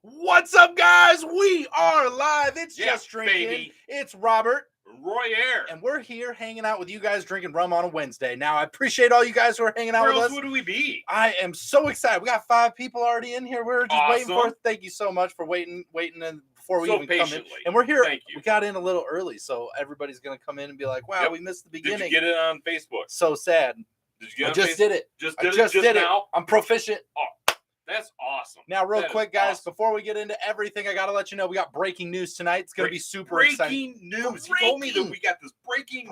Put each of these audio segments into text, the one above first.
What's up, guys? We are live. It's Just Drinking. Baby. It's Robert. Roy Air. And we're here hanging out with you guys drinking rum on a Wednesday. Now, I appreciate all you guys who are hanging out Where with else us. would we be? I am so excited. We got 5 people already in here. We're just waiting for it. Thank you so much for waiting and before we so even patiently. come in. And we're here. Thank you. We got in a little early, so everybody's going to come in and be like, wow, we missed the beginning. Did you get it on Facebook? So sad. Did you get I it just did it. I just did it now? I'm proficient. Oh, that's awesome. Now, real quick, guys, awesome. Before we get into everything, I got to let you know we got breaking news tonight. It's going to be super exciting. Breaking news. He told me that we got this breaking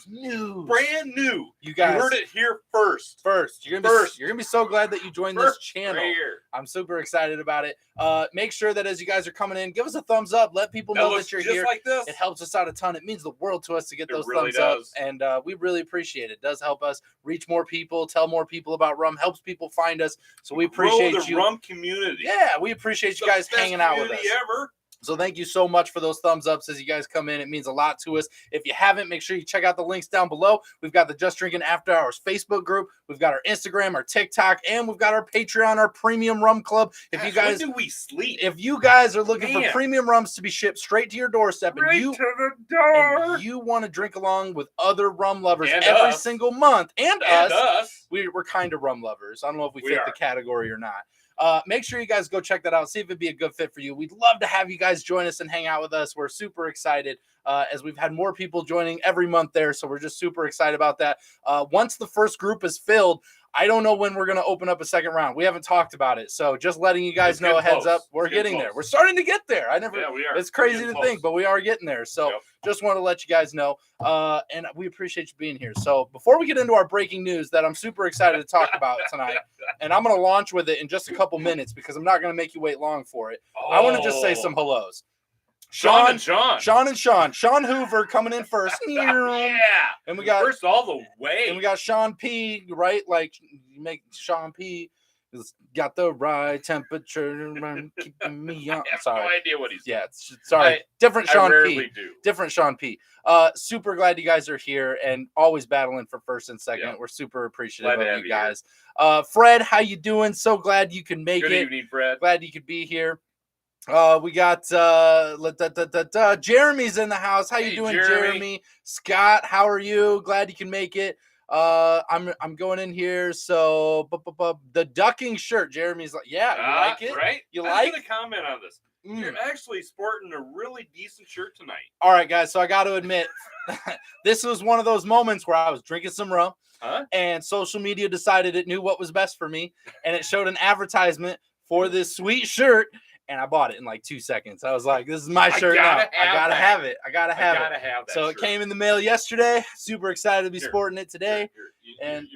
news. Brand new. You guys heard it here first. You're going to be so glad that you joined this channel. Right here. I'm super excited about it. Make sure that as you guys are coming in, give us a thumbs up. Let people know that you're here. Like this. It helps us out a ton. It means the world to us to get those thumbs up. And we really appreciate it. It does help us reach more people, tell more people about rum, helps people find us. So we appreciate the rum community. Yeah, we appreciate you guys hanging out with us. Ever. So thank you so much for those thumbs ups as you guys come in. It means a lot to us. If you haven't, make sure you check out the links down below. We've got the Just Drinking After Hours Facebook group. We've got our Instagram, our TikTok, and we've got our Patreon, our Premium Rum Club. If you guys, when do we sleep? If you guys are looking for premium rums to be shipped straight to your doorstep, to the door, and you want to drink along with other rum lovers every single month, and us. We're kind of rum lovers. I don't know if we fit the category or not. Make sure you guys go check that out. See if it'd be a good fit for you. We'd love to have you guys join us and hang out with us. We're super excited as we've had more people joining every month there. So we're just super excited about that. Once the first group is filled, I don't know when we're going to open up a second round. We haven't talked about it. So just letting you guys know a heads up, we're getting there. We're starting to get there. We are. It's crazy to think, but we are getting there. So just want to let you guys know. And we appreciate you being here. So before we get into our breaking news that I'm super excited to talk about tonight, and I'm going to launch with it in just a couple minutes because I'm not going to make you wait long for it. I want to just say some hellos. Sean Hoover coming in first. Yeah. And we got first all the way. And we got Sean P, right? Like you make Sean P. Got the right temperature keeping me on. I have no idea what he's doing. Sorry. Different Sean P. Different Sean P. Super glad you guys are here and always battling for first and second. Yeah. We're super appreciative of you guys. Fred, how you doing? So glad you can make it. Good evening, Fred. Glad you could be here. We got Jeremy's in the house. How you doing, Jeremy? Scott, how are you? Glad you can make it. I'm going in here. So the ducking shirt, Jeremy's like, yeah, you like it? Right? You I'm like? Gonna comment on this. You're actually sporting a really decent shirt tonight. All right, guys. So I got to admit, this was one of those moments where I was drinking some rum, and social media decided it knew what was best for me, and it showed an advertisement for this sweet shirt. And I bought it in like 2 seconds. I was like, this is my shirt now. I gotta have it. I gotta have it. So it came in the mail yesterday. Super excited to be sporting it today. And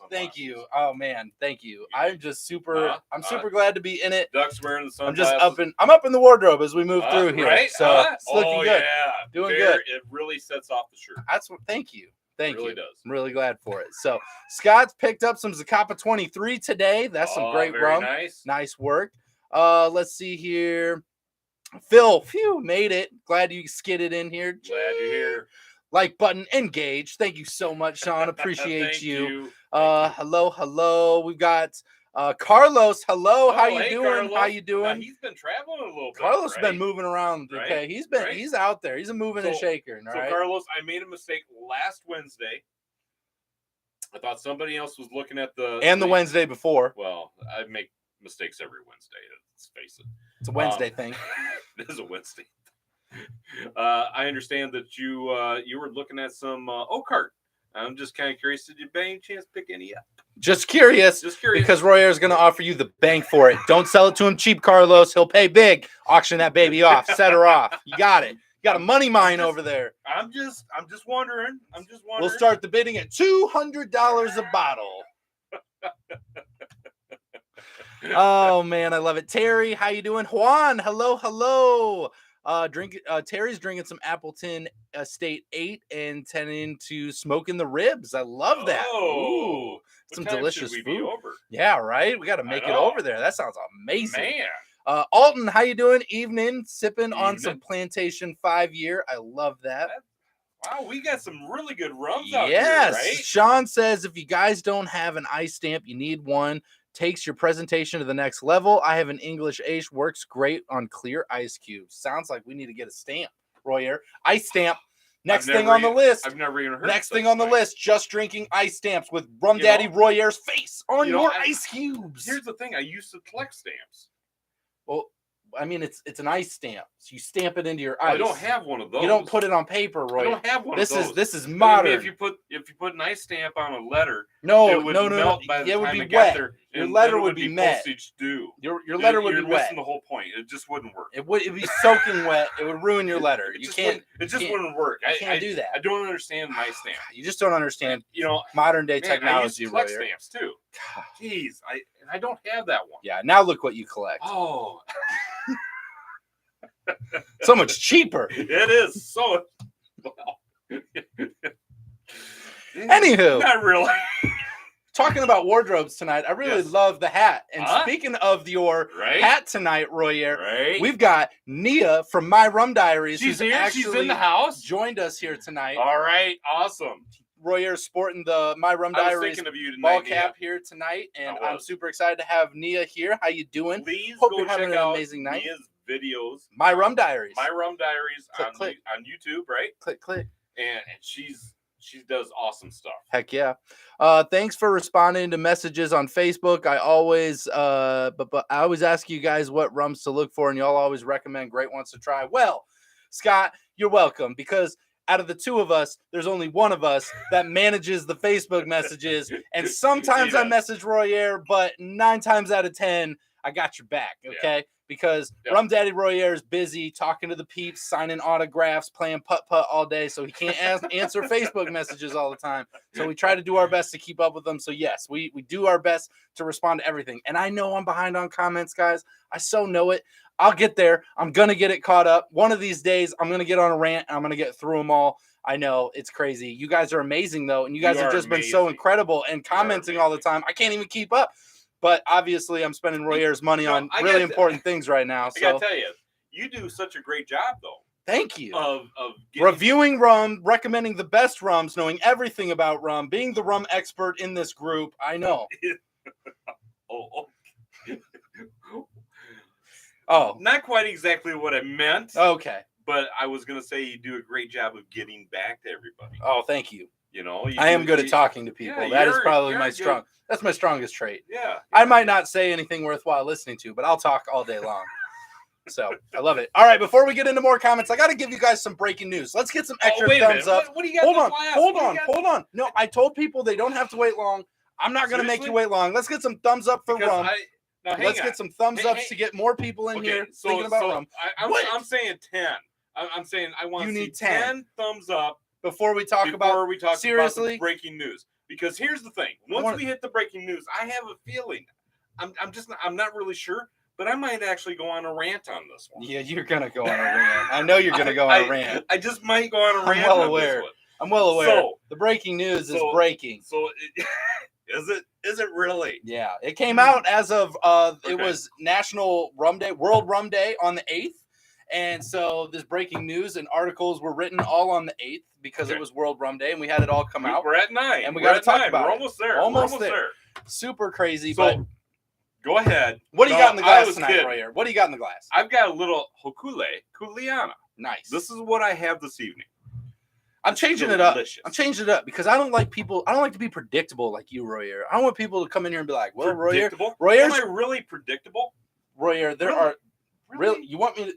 thank you. Oh man, thank you. I'm just super super glad to be in it. Duck's wearing the sunglasses. I'm up in the wardrobe as we move through here. Right? So it's looking good. Yeah. Doing good. It really sets off the shirt. Thank you. Thank you. Does. I'm really glad for it. So Scott's picked up some Zacapa 23 today. That's some great rum. Nice work. Let's see here. Phil, made it. Glad you skidded in here. Glad you're here. Like button engaged. Thank you so much, Sean. Appreciate you. Hello. We've got Carlos. Hello. How you doing? Carlos. How you doing? He's been traveling a little bit. Carlos has been moving around. Okay, he's out there. He's a moving and shaking. So Carlos, I made a mistake last Wednesday. I thought somebody else was looking at the Wednesday before. Well, I make mistakes every Wednesday. Let's face it. It's a Wednesday thing. It is a Wednesday. I understand that you were looking at some Oakart. I'm just kind of curious. Did you by any chance pick any up? Just curious. Because Roy Air is going to offer you the bank for it. Don't sell it to him cheap, Carlos. He'll pay big. Auction that baby off. Set her off. You got it. You got a money mine over there. I'm just wondering. We'll start the bidding at $200 a bottle. Oh man, I love it. Terry, how you doing? Juan, hello. Terry's drinking some Appleton Estate 8 and 10 into smoking the ribs. I love that. Ooh, some delicious food. Yeah, right. We got to make it over there. That sounds amazing. Man. Alton, how you doing? Evening, sipping on some Plantation 5-year. I love that. Wow, we got some really good rums out here, right? Sean says if you guys don't have an ice stamp, you need one. takes your presentation to the next level. I have an English ace, works great on clear ice cubes. Sounds like we need to get a stamp, Royer. Ice stamp. Next thing on the list. I've never even heard. Next thing on the list, just drinking ice stamps with Rum Daddy Royer's face on your ice cubes. Here's the thing: I used to collect stamps. Well, I mean, it's an ice stamp, so you stamp it into your ice. I don't have one of those. You don't put it on paper, Roy. I don't have one of those. This is modern. If you put an ice stamp on a letter, no, it would melt by the time it got there. Your letter would be wet. Postage due. Your letter would be wet. You're missing the whole point. It just wouldn't work. It'd be soaking wet. It would ruin your letter. It just wouldn't work. You can't do that. I don't understand an ice stamp. You just don't understand. Modern day technology. I used to collect stamps too. Jeez, I don't have that one. Yeah. Now look what you collect. Oh. So much cheaper. It is so. Well. Anywho, not really. Talking about wardrobes tonight, I really love the hat. And speaking of your hat tonight, Royer, we've got Nia from My Rum Diaries. She's here. She's in the house. Joined us here tonight. All right, awesome. Royer sporting the My Rum Diaries ball cap here tonight, and I'm super excited to have Nia here. How you doing? Please hope go you're having check an out amazing night. Nia's videos. My Rum Diaries. My Rum Diaries click. On YouTube, right? Click. And she does awesome stuff. Heck yeah. Thanks for responding to messages on Facebook. I always but I always ask you guys what rums to look for, and y'all always recommend great ones to try. Well, Scott, you're welcome, because out of the two of us, there's only one of us that manages the Facebook messages. And sometimes I message Royer, but 9 times out of 10, I got your back, okay? Yeah. Because Rum Daddy Royer is busy talking to the peeps, signing autographs, playing putt-putt all day, so he can't answer Facebook messages all the time. So we try to do our best to keep up with them. So yes, we do our best to respond to everything. And I know I'm behind on comments, guys. I so know it. I'll get there. I'm going to get it caught up. One of these days, I'm going to get on a rant, and I'm going to get through them all. I know it's crazy. You guys are amazing, though, and you guys have just been so incredible and commenting all the time. I can't even keep up. But obviously, I'm spending Royer's money on really important things right now. So I got to tell you, you do such a great job, though. Thank you. Of reviewing rum, recommending the best rums, knowing everything about rum, being the rum expert in this group. I know. Oh, not quite exactly what I meant. Okay. But I was going to say you do a great job of getting back to everybody. Oh, thank you. You know, I am good at talking to people. Yeah, that is probably that's my strongest trait. Yeah. I might not say anything worthwhile listening to, but I'll talk all day long. So I love it. All right, before we get into more comments, I got to give you guys some breaking news. Let's get some extra thumbs up. What do you got? Hold on. No, I told people they don't have to wait long. I'm not going to make you wait long. Let's get some thumbs up for rum. Let's get some thumbs ups to get more people in here thinking about rum. I'm saying 10. I'm saying I want to see 10 thumbs up before we talk about the breaking news. Because here's the thing: once we hit the breaking news, I have a feeling. I'm not really sure, but I might actually go on a rant on this one. Yeah, you're gonna go on a rant. I know you're gonna go on a rant. I just might go on a rant. I'm well aware. So, the breaking news is breaking. So, is it really? Yeah, it came out as of it was National Rum Day, World Rum Day on the 8th. And so this breaking news and articles were written all on the 8th because it was World Rum Day, and we had it all come out. We're at 9. And we got to talk about it. We're almost there. Almost there. Super crazy. So, but go ahead. What do you got in the glass tonight, Royer? What do you got in the glass? I've got a little Hokule Kuleana. Nice. This is what I have this evening. I'm changing it up. I'm changing it up because I don't like to be predictable like you, Royer. I don't want people to come in here and be like, well, Royer. Am I really predictable? Royer, you want me to...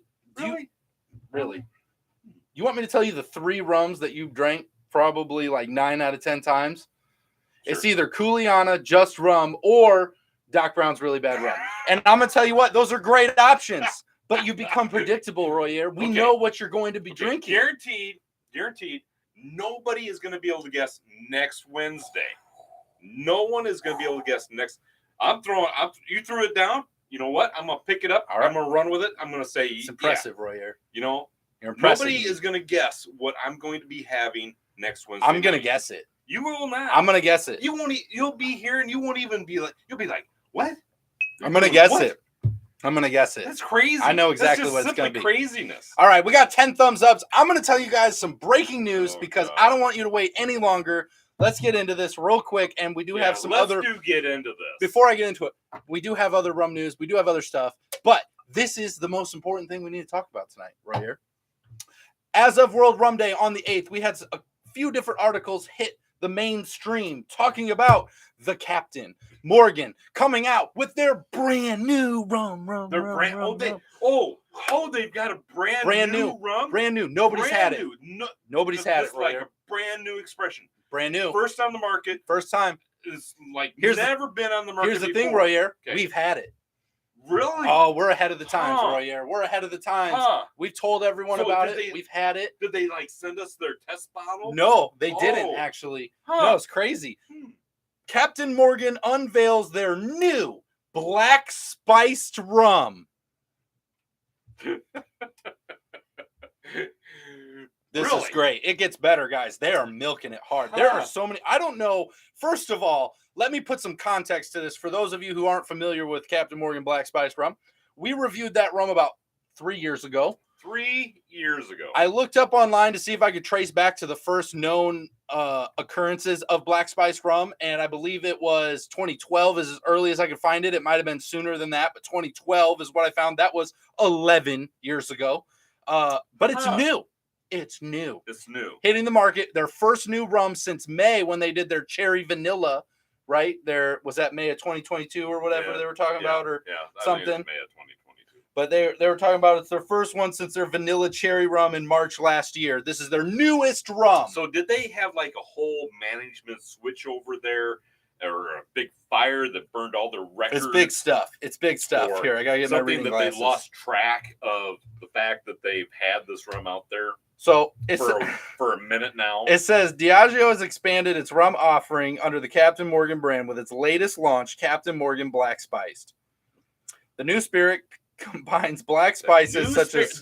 Really? You want me to tell you the 3 rums that you've drank probably like 9 out of 10 times? Sure. It's either Kuleana, Just Rum, or Doc Brown's Really Bad Rum. And I'm going to tell you what, those are great options. But you become predictable, Royer. We know what you're going to be drinking. Guaranteed, nobody is going to be able to guess next Wednesday. No one is going to be able to guess next. You threw it down. You know what? I'm going to pick it up. Right. I'm going to run with it. I'm going to say, it's impressive, Royer. You know, you're impressive. Nobody is going to guess what I'm going to be having next Wednesday. I'm going to guess it. You will not. I'm going to guess it. You won't. You'll be here and you won't even be like, you'll be like, what? I'm going to guess it. I'm going to guess it. That's crazy. I know exactly what it's going to be. Craziness. All right. We got 10 thumbs ups. I'm going to tell you guys some breaking news because I don't want you to wait any longer. let's get into this real quick. And we do have some other. Let's get into this. Before I get into it, we do have other rum news. We do have other stuff. But this is the most important thing we need to talk about tonight, right here. As of World Rum Day on the 8th, we had a few different articles hit the mainstream talking about the Captain Morgan coming out with their brand new rum. They've got a brand new rum. Brand new. Nobody's had it. Nobody's had it. Like a brand new expression. Brand new. First on the market. First time. It's like never been on the market. Here's the thing, Royer. Okay. We've had it. Really? Oh, we're ahead of the times, Royer. We're ahead of the times. We've told everyone about it. We've had it. Did they send us their test bottle? No, they didn't actually. No, it's crazy. Captain Morgan unveils their new black spiced rum. This is great. It gets better, guys. They are milking it hard. There are so many. I don't know. First of all, let me put some context to this for those of you who aren't familiar with Captain Morgan Black Spice Rum. We reviewed that rum about 3 years ago. 3 years ago. I looked up online to see if I could trace back to the first known occurrences of Black Spice Rum, and I believe it was 2012 is as early as I could find it. It might have been sooner than that, but 2012 is what I found. That was 11 years ago. But it's new. It's new. It's new. Hitting the market. Their first new rum since May when they did their cherry vanilla, right? Was that May of 2022 or whatever they were talking about or something? May of 2022. But they were talking about it's their first one since their vanilla cherry rum in March last year. This is their newest rum. So did they have like a whole management switch over there or a big fire that burned all their records? It's big stuff. It's big stuff. Here, I got to get my reading glasses. They lost track of the fact that they've had this rum out there. So it's for a minute now. It says Diageo has expanded its rum offering under the Captain Morgan brand with its latest launch, Captain Morgan Black Spiced. The new spirit combines black spices such as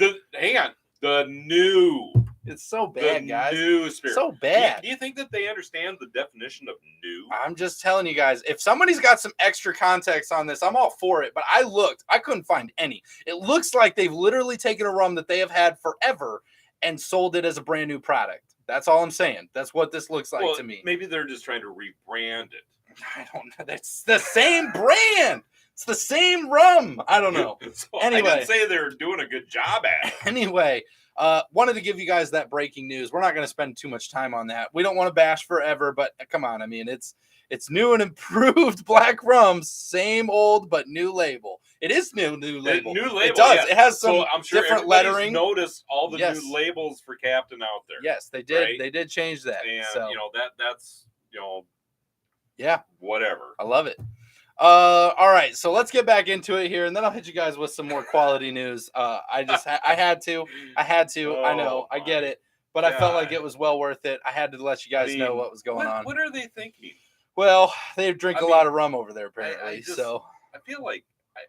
the new. It's so bad, guys. New spirit. So bad. Do you think that they understand the definition of new? I'm just telling you guys, if somebody's got some extra context on this, I'm all for it. But I looked, I couldn't find any. It looks like they've literally taken a rum that they have had forever and sold it as a brand new product. That's all I'm saying. That's what this looks like to me. Maybe they're just trying to rebrand it. I don't know. That's the same brand. It's the same rum. I don't know. So anyway, I didn't say they're doing a good job at it. Anyway, wanted to give you guys that breaking news. We're not going to spend too much time on that. We don't want to bash forever, but come on. I mean, it's new and improved black rum, same old but new label. It is new label. New label. It does. Yeah. It has some I'm sure different lettering. Noticed all the new labels for Captain out there. Yes, they did. Right? They did change that. And so. That's whatever. I love it. All right, so let's get back into it here, and then I'll hit you guys with some more quality news. I had to. Oh, I know. I get it. But I felt like it was well worth it. I had to let you guys know what was going on. What are they thinking? Well, they drink a lot of rum over there, apparently. I feel like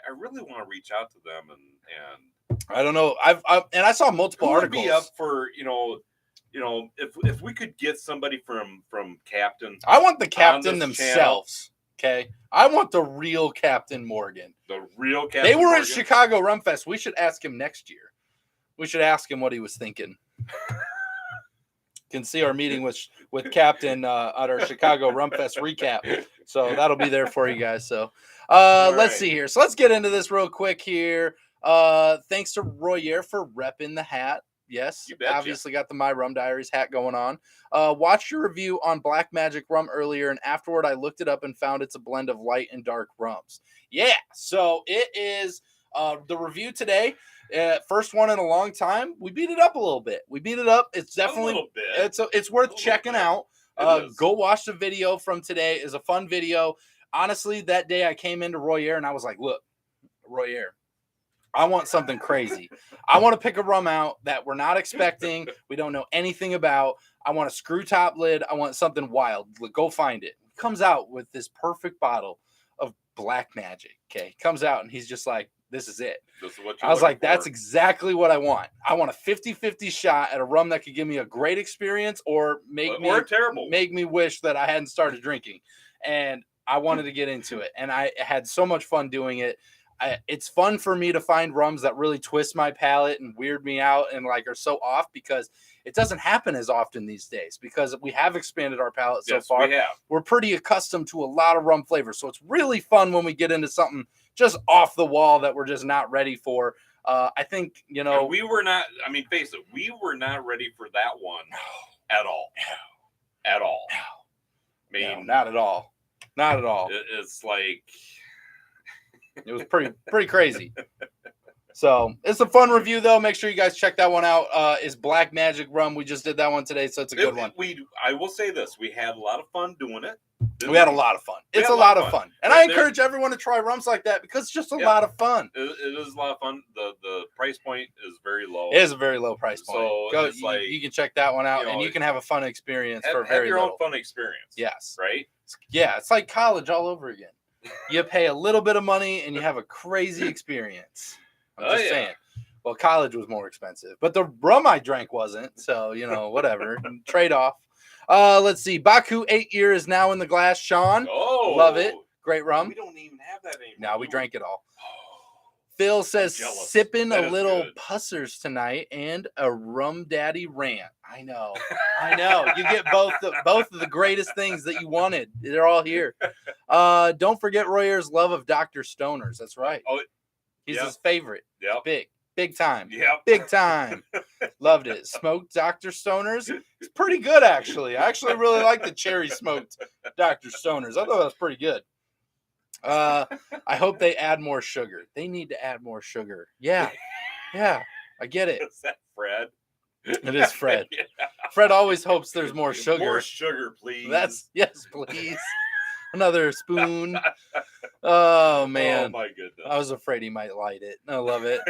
I really want to reach out to them and I don't know. I saw multiple articles. Be up for if we could get somebody from Captain. I want the Captain themselves. Okay, I want the real Captain Morgan. The real Captain. They were at Chicago Rum Fest. We should ask him next year. We should ask him what he was thinking. Can see our meeting with Captain at our Chicago Rum Fest recap. So that'll be there for you guys. So let's see here. So let's get into this real quick here. Thanks to Royer for repping the hat. Yes, obviously got the My Rum Diaries hat going on. Watched your review on Black Magic Rum earlier, and afterward I looked it up and found it's a blend of light and dark rums. Yeah, so it is the review today. First one in a long time. We beat it up a little bit. It's definitely a little bit. It's worth checking out. Go watch the video from today. It's a fun video. Honestly, that day I came into Royer and I was like, look, Royer, I want something crazy. I want to pick a rum out that we're not expecting. We don't know anything about. I want a screw top lid. I want something wild. Go find it. Comes out with this perfect bottle of Black Magic. Okay. Comes out and he's just like, this is it. This is what I was like, that's exactly what I want. I want a 50-50 shot at a rum that could give me a great experience or make me wish that I hadn't started drinking. And I wanted to get into it. And I had so much fun doing it. it's fun for me to find rums that really twist my palate and weird me out and like are so off, because it doesn't happen as often these days because we have expanded our palate so far. We're pretty accustomed to a lot of rum flavors. So it's really fun when we get into something just off the wall that we're just not ready for. I think, you know, we were not, I mean, face it, we were not ready for that one at all. At all. I mean, no, not at all. Not at all. It's like, it was pretty crazy. So it's a fun review, though. Make sure you guys check that one out. Is Black Magic Rum. We just did that one today, so it's a good one. I will say this. We had a lot of fun doing it. We had a lot of fun. It's a lot of fun. And I encourage everyone to try rums like that because it's just a lot of fun. It is a lot of fun. The price point is very low. It is a very low price point. So you can check that one out, and you can have a fun experience for very little. Have your own fun experience. Yes. Right? Yeah, it's like college all over again. You pay a little bit of money, and you have a crazy experience. I'm just saying. Well, college was more expensive, but the rum I drank wasn't. So, you know, whatever. Trade off. Let's see. Baku 8 year is now in the glass. Sean. Oh. Love it. Great rum. We don't even have that anymore. No, we drank it all. Phil says, sipping a little pussers tonight and a rum daddy rant. I know. You get both of the greatest things that you wanted. They're all here. Don't forget Royer's love of Dr. Stoners. That's right. Oh, he's his favorite. Yeah. Big time. Yeah. Big time. Loved it. Smoked Dr. Stoners. It's pretty good, actually. I actually really like the cherry smoked Dr. Stoners. I thought that was pretty good. I hope they add more sugar. They need to add more sugar. Yeah. I get it. Is that Fred? It is Fred. Yeah. Fred always hopes there's more sugar. More sugar, please. Yes, please. Another spoon. Oh man. Oh my goodness. I was afraid he might light it. I love it.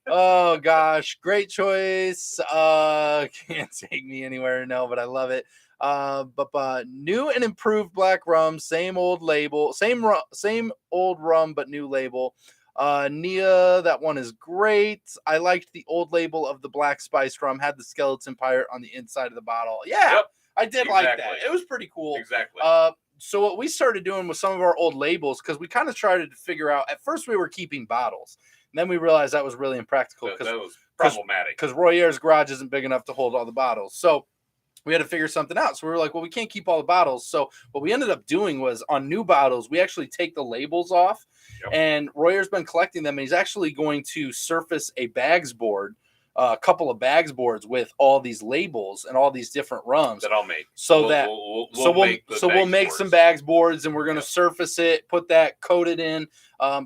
Oh gosh, great choice. Can't take me anywhere, no, but I love it. But new and improved black rum, same old label, same old rum, but new label. Nia, that one is great. I liked the old label of the black spice rum, had the skeleton pirate on the inside of the bottle. Yeah, yep. I did like that. It was pretty cool. Exactly. So what we started doing with some of our old labels, because we kind of tried to figure out, at first we were keeping bottles. And then we realized that was really impractical. That was problematic. Because Royer's garage isn't big enough to hold all the bottles. So we had to figure something out. So we were like, well, we can't keep all the bottles. So what we ended up doing was on new bottles, we actually take the labels off. Yep. And Royer's been collecting them. And he's actually going to surface a bags board, a couple of bags boards with all these labels and all these different rums that I'll make. So we'll make some bags boards, and we're going to surface it, put that, coat it in,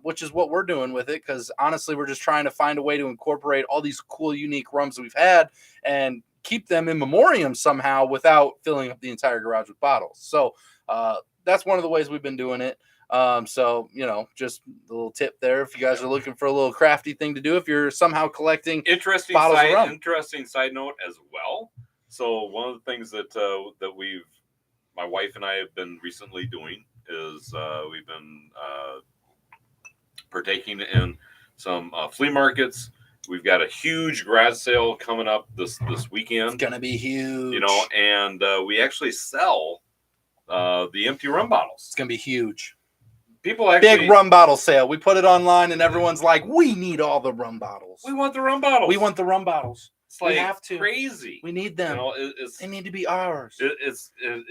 which is what we're doing with it. Because honestly, we're just trying to find a way to incorporate all these cool, unique rums that we've had and keep them in memoriam somehow without filling up the entire garage with bottles. So that's one of the ways we've been doing it. So, you know, just a little tip there. If you guys are looking for a little crafty thing to do, if you're somehow collecting bottles of rum. Interesting side note as well. So one of the things that my wife and I have been recently doing is we've been partaking in some flea markets. We've got a huge garage sale coming up this weekend. It's gonna be huge, you know, and we actually sell the empty rum bottles. It's gonna be huge. People actually big rum bottle sale. We put it online, and everyone's like, "We need all the rum bottles. We want the rum bottles. We want the rum bottles. It's like we have to. Crazy. We need them. You know, they need to be ours.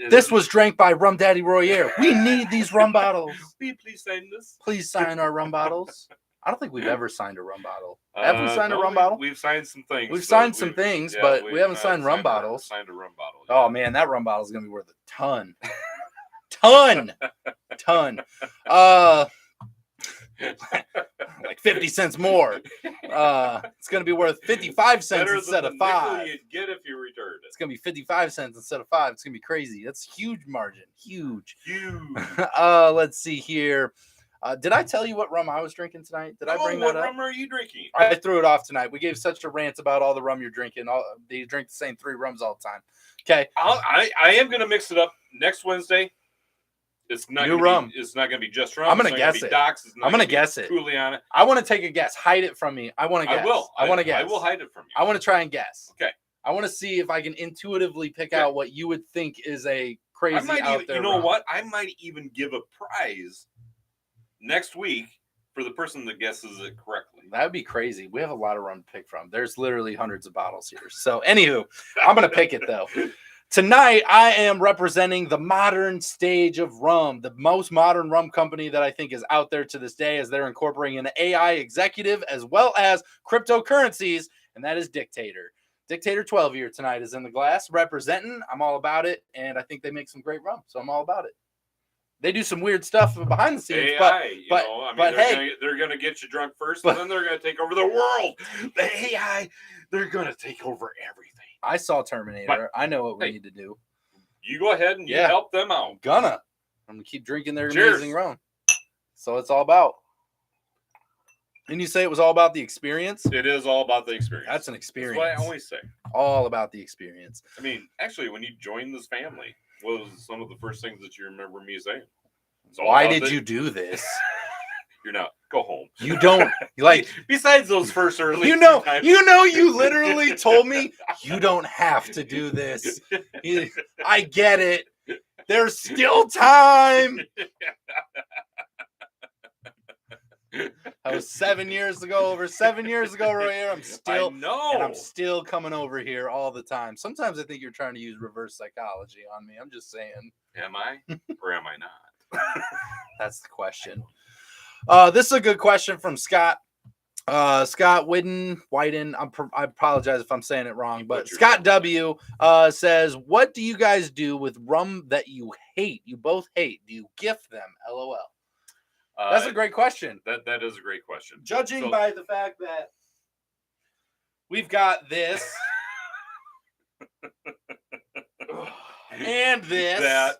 This was drank by Rum Daddy Royer. We need these rum bottles. Will you please sign this? Please sign our rum bottles. I don't think we've ever signed a rum bottle. Have we signed a rum bottle? We've signed some things. We've signed some things, but we haven't signed rum bottles. Signed a rum bottle. Yeah. Oh man, that rum bottle is gonna be worth a ton. Ton. Like 50 cents more. It's going to be worth 55 cents instead of 5. You'd get if you returned it. It's going to be 55 cents instead of 5. It's going to be crazy. That's huge margin. Huge. Let's see here. Did I tell you what rum I was drinking tonight? Did I bring that up? What rum are you drinking? I threw it off tonight. We gave such a rant about all the rum you're drinking. You drink the same 3 rums all the time. Okay. I am going to mix it up next Wednesday. It's not new rum. It's not going to be just rum. I'm going to guess it. I'm going to guess it. Truly on it. I want to take a guess. Hide it from me. I want to guess. I will. I want to guess. I will hide it from you. I want to try and guess. Okay. I want to see if I can intuitively pick out what you would think is a crazy out there. You know what? I might even give a prize next week for the person that guesses it correctly. That would be crazy. We have a lot of rum to pick from. There's literally hundreds of bottles here. So, anywho, I'm going to pick it, though. Tonight, I am representing the modern stage of rum, the most modern rum company that I think is out there to this day, as they're incorporating an AI executive as well as cryptocurrencies, and that is Dictator. Dictator 12 year tonight is in the glass, representing. I'm all about it, and I think they make some great rum, so I'm all about it. They do some weird stuff behind the scenes, they're gonna get you drunk first, and then they're gonna take over the world. The AI, they're gonna take over everything. I saw Terminator. I know what we need to do. You go ahead and you help them out. I'm gonna keep drinking their amazing rum. So it's all about. Didn't you say it was all about the experience? It is all about the experience. That's an experience. That's what I always say. All about the experience. I mean, actually, when you joined this family, what was some of the first things that you remember me saying? Why did you do this? You're not. Go home. You don't like. Besides those first early. Times. You literally told me you don't have to do this. I get it. There's still time. That was 7 years ago. Over 7 years ago, Roy. I'm still coming over here all the time. Sometimes I think you're trying to use reverse psychology on me. I'm just saying. Am I or am I not? That's the question. This is a good question from Scott. Scott Whiten. I apologize if I'm saying it wrong, but Scott W says, "What do you guys do with rum that you hate? You both hate. Do you gift them? LOL." That's a great question. That is a great question. Judging by the fact that we've got this and this.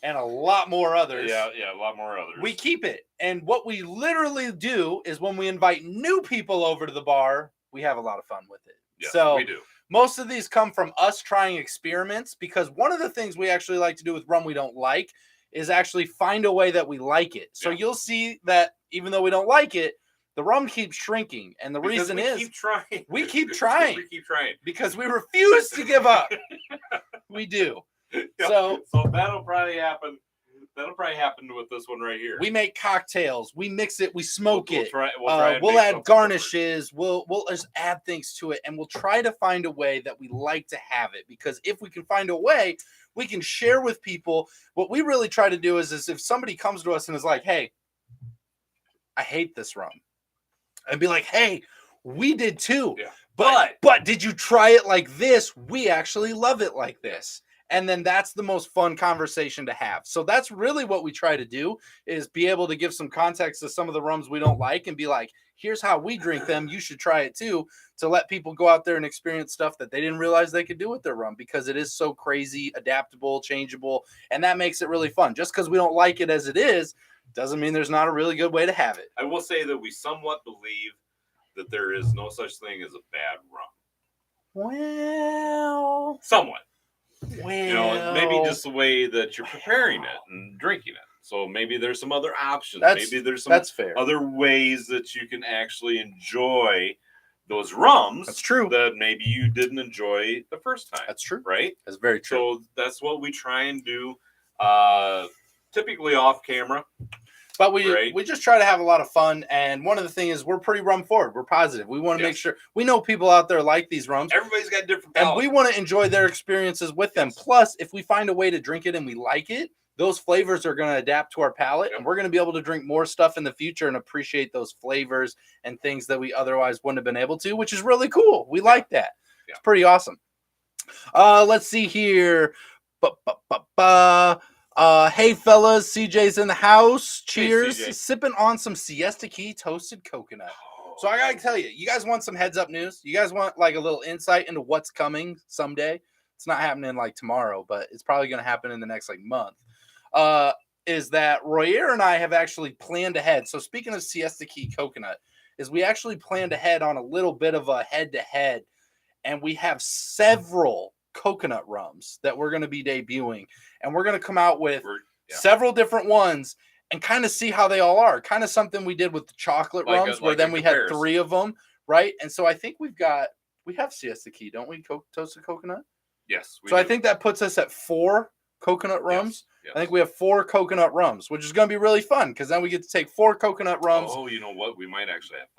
And a lot more others. Yeah, a lot more others. We keep it. And what we literally do is when we invite new people over to the bar, we have a lot of fun with it. Yes, so we do. Most of these come from us trying experiments, because one of the things we actually like to do with rum we don't like is actually find a way that we like it. So you'll see that even though we don't like it, the rum keeps shrinking. And the reason is we keep trying. We keep trying. Because we refuse to give up. We do. So that'll probably happen. That'll probably happen with this one right here. We make cocktails. We mix it. We smoke it. We'll add garnishes. We'll just add things to it, and we'll try to find a way that we like to have it. Because if we can find a way, we can share with people. What we really try to do is if somebody comes to us and is like, "Hey, I hate this rum," and be like, "Hey, we did too. Yeah. But did you try it like this? We actually love it like this." And then that's the most fun conversation to have. So that's really what we try to do, is be able to give some context to some of the rums we don't like and be like, here's how we drink them. You should try it too, to let people go out there and experience stuff that they didn't realize they could do with their rum, because it is so crazy, adaptable, changeable. And that makes it really fun. Just because we don't like it as it is, doesn't mean there's not a really good way to have it. I will say that we somewhat believe that there is no such thing as a bad rum. Well, somewhat. Well, maybe just the way that you're preparing it and drinking it. So maybe there's some other options. Maybe there's some other ways that you can actually enjoy those rums. That's true. That maybe you didn't enjoy the first time. That's true. Right? That's very true. So that's what we try and do, typically off camera. But we just try to have a lot of fun. And one of the things is we're pretty rum forward. We're positive. We want to make sure we know people out there like these rums. Everybody's got different palates. And we want to enjoy their experiences with them. Plus, if we find a way to drink it and we like it, those flavors are going to adapt to our palate. And we're going to be able to drink more stuff in the future and appreciate those flavors and things that we otherwise wouldn't have been able to, which is really cool. We like that. Yeah. It's pretty awesome. Let's see here. Hey fellas, CJ's in the house. Cheers. Hey, sipping on some Siesta Key toasted coconut. So I gotta tell you, you guys want some heads up news? You guys want like a little insight into what's coming someday? It's not happening like tomorrow, but it's probably gonna happen in the next like month. Is that Royer and I have actually planned ahead. So speaking of Siesta Key coconut, is we actually planned ahead on a little bit of a head-to-head, and we have several coconut rums that we're going to be debuting, and we're going to come out with several different ones and kind of see how they all are. Kind of something we did with the chocolate rums, where then we had 3 of them, right? And so I think we have Siesta Key, don't we? Toasted coconut. Yes. So I think that puts us at 4 coconut rums. Yes. I think we have 4 coconut rums, which is going to be really fun because then we get to take 4 coconut rums. Oh, you know what? We might actually have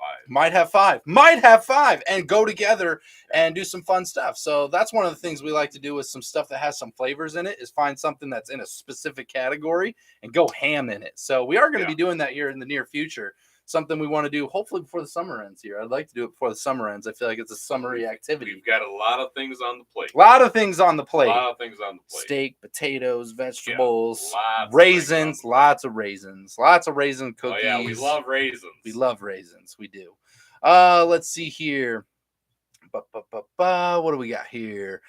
5. Might have 5 and go together and do some fun stuff. So that's one of the things we like to do with some stuff that has some flavors in it is find something that's in a specific category and go ham in it. So we are going to be doing that here in the near future. Something we want to do hopefully before the summer ends here. I'd like to do it before the summer ends. I feel like it's a summery activity. We've got a lot of things on the plate. Steak, potatoes, vegetables, raisins, lots of raisin cookies. Oh yeah, we love raisins. We do. Let's see here. What do we got here?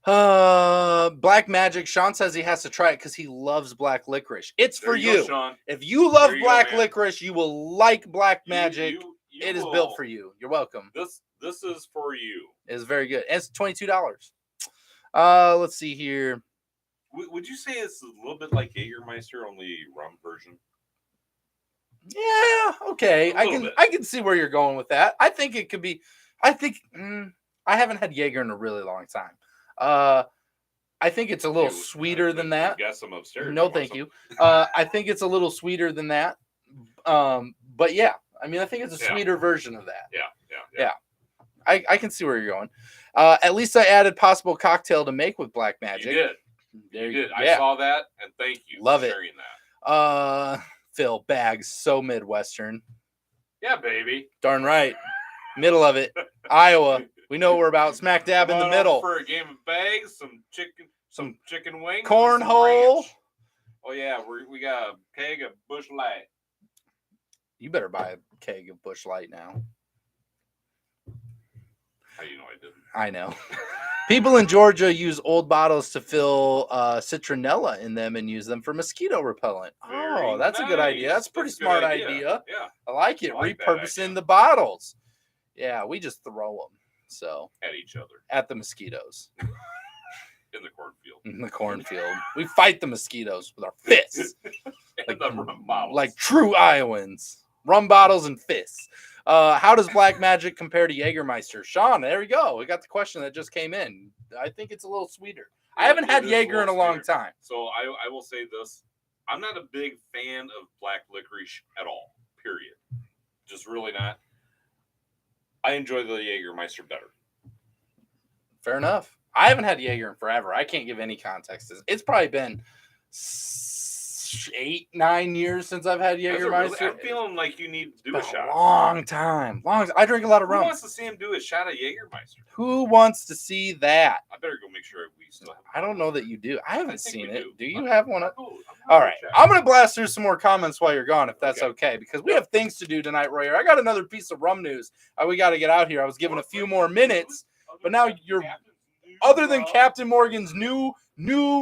Black Magic. Sean says he has to try it because he loves black licorice. It's for you. Sean. If you love black licorice, you will like Black Magic. It is built for you. You're welcome. This is for you. It's very good. And it's $22. Let's see here. Would you say it's a little bit like Jägermeister, only rum version? Yeah, okay. I can see where you're going with that. I think it could be. I haven't had Jaeger in a really long time. I think it's a little sweeter than that. Got some upstairs. No, thank you. I think it's a little sweeter than that. But yeah, I mean, I think it's a sweeter version of that. Yeah. I can see where you're going. At least I added possible cocktail to make with Black Magic. You did. I saw that, and thank you for sharing that. Phil, bags, so Midwestern. Yeah, baby. Darn right. Middle of it. Iowa. We know we're about smack dab in the middle. For a game of bags, some chicken wings, cornhole. Oh yeah, we got a keg of Busch Light. You better buy a keg of Busch Light now. How you know I didn't? I know. People in Georgia use old bottles to fill citronella in them and use them for mosquito repellent. That's a good idea. That's a pretty smart idea. Yeah, I like it. Repurposing the bottles. Yeah, we just throw them. So at each other, at the mosquitoes, in the cornfield. In the cornfield, we fight the mosquitoes with our fists, like the rum bottles, like true Iowans. Rum bottles and fists. How does Black Magic compare to Jägermeister? Sean, there we go. We got the question that just came in. I think it's a little sweeter. I haven't had Jaeger in a long time. So I will say this: I'm not a big fan of black licorice at all. Period. Just really not. I enjoy the Jägermeister better. Fair enough. I haven't had Jaeger in forever. I can't give any context. It's probably been 8-9 years since I've had Jägermeister. Really? I'm feeling like you need to do a shot. Long time. I drink a lot of rum. Who wants to see him do a shot of Jägermeister? Who wants to see that? I better go make sure we still have. I don't know that you do. I haven't seen it. Do you have one? All right. I'm going to blast through some more comments while you're gone, if that's okay, because we have things to do tonight, Royer. I got another piece of rum news. We got to get out here. I was given a few more minutes, but now you're other than Captain Morgan's new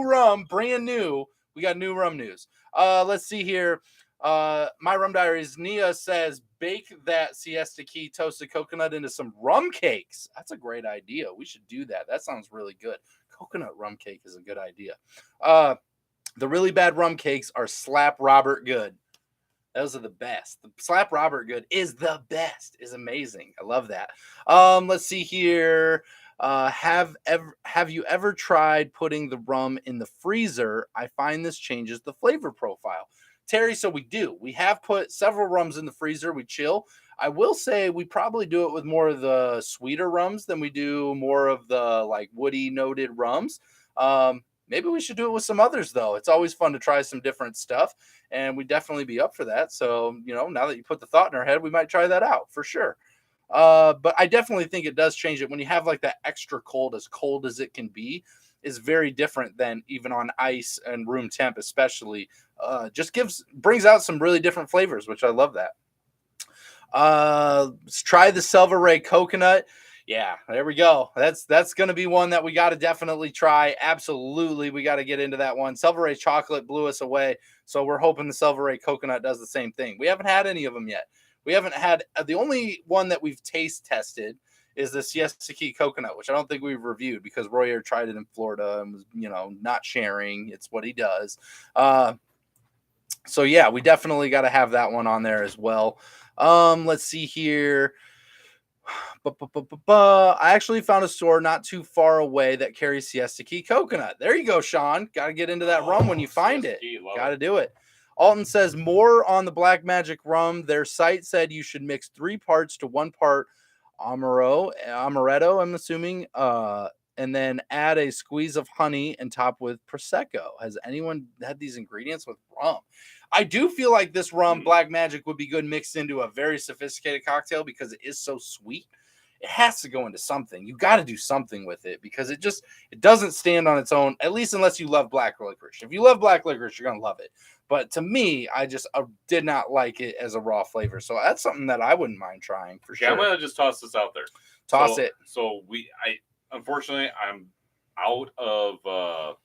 rum, brand new. We got new rum news. Let's see here. My rum diaries. Nia says, bake that siesta key toasted coconut into some rum cakes. That's a great idea. We should do that. That sounds really good. Coconut rum cake is a good idea. The really bad rum cakes are Slap Robert Good. Those are the best. The Slap Robert Good is the best. Is amazing. I love that. Let's see here. Have you ever tried putting the rum in the freezer? I find this changes the flavor profile. Terry, so we do. We have put several rums in the freezer. We chill. I will say we probably do it with more of the sweeter rums than we do more of the like woody noted rums. Maybe we should do it with some others, though. It's always fun to try some different stuff, and we'd definitely be up for that. So, now that you put the thought in our head, we might try that out for sure. But I definitely think it does change it when you have like that extra cold as it can be is very different than even on ice and room temp, especially. Just brings out some really different flavors, which I love that. Let's try the Silver coconut. Yeah, there we go. That's going to be one that we got to definitely try. Absolutely, we got to get into that one. Silver chocolate blew us away, so we're hoping the Silver coconut does the same thing. We haven't had any of them yet. We haven't had the only one that we've taste tested is the Siesta Key coconut, which I don't think we've reviewed because Royer tried it in Florida and was, not sharing. It's what he does. So yeah, we definitely got to have that one on there as well. Let's see here. I actually found a store not too far away that carries Siesta Key coconut. There you go, Sean. Got to get into that rum when you find it. Got to do it. Alton says more on the Black Magic rum. Their site said you should mix 3 parts to 1 part amaretto, I'm assuming, and then add a squeeze of honey and top with Prosecco. Has anyone had these ingredients with rum? I do feel like this rum, Black Magic, would be good mixed into a very sophisticated cocktail because it is so sweet. It has to go into something. You got to do something with it because it doesn't stand on its own, at least unless you love black licorice. If you love black licorice, you're going to love it. But to me, I did not like it as a raw flavor. So that's something that I wouldn't mind trying for sure. I'm going to just toss this out there. Toss it. So unfortunately, I'm out of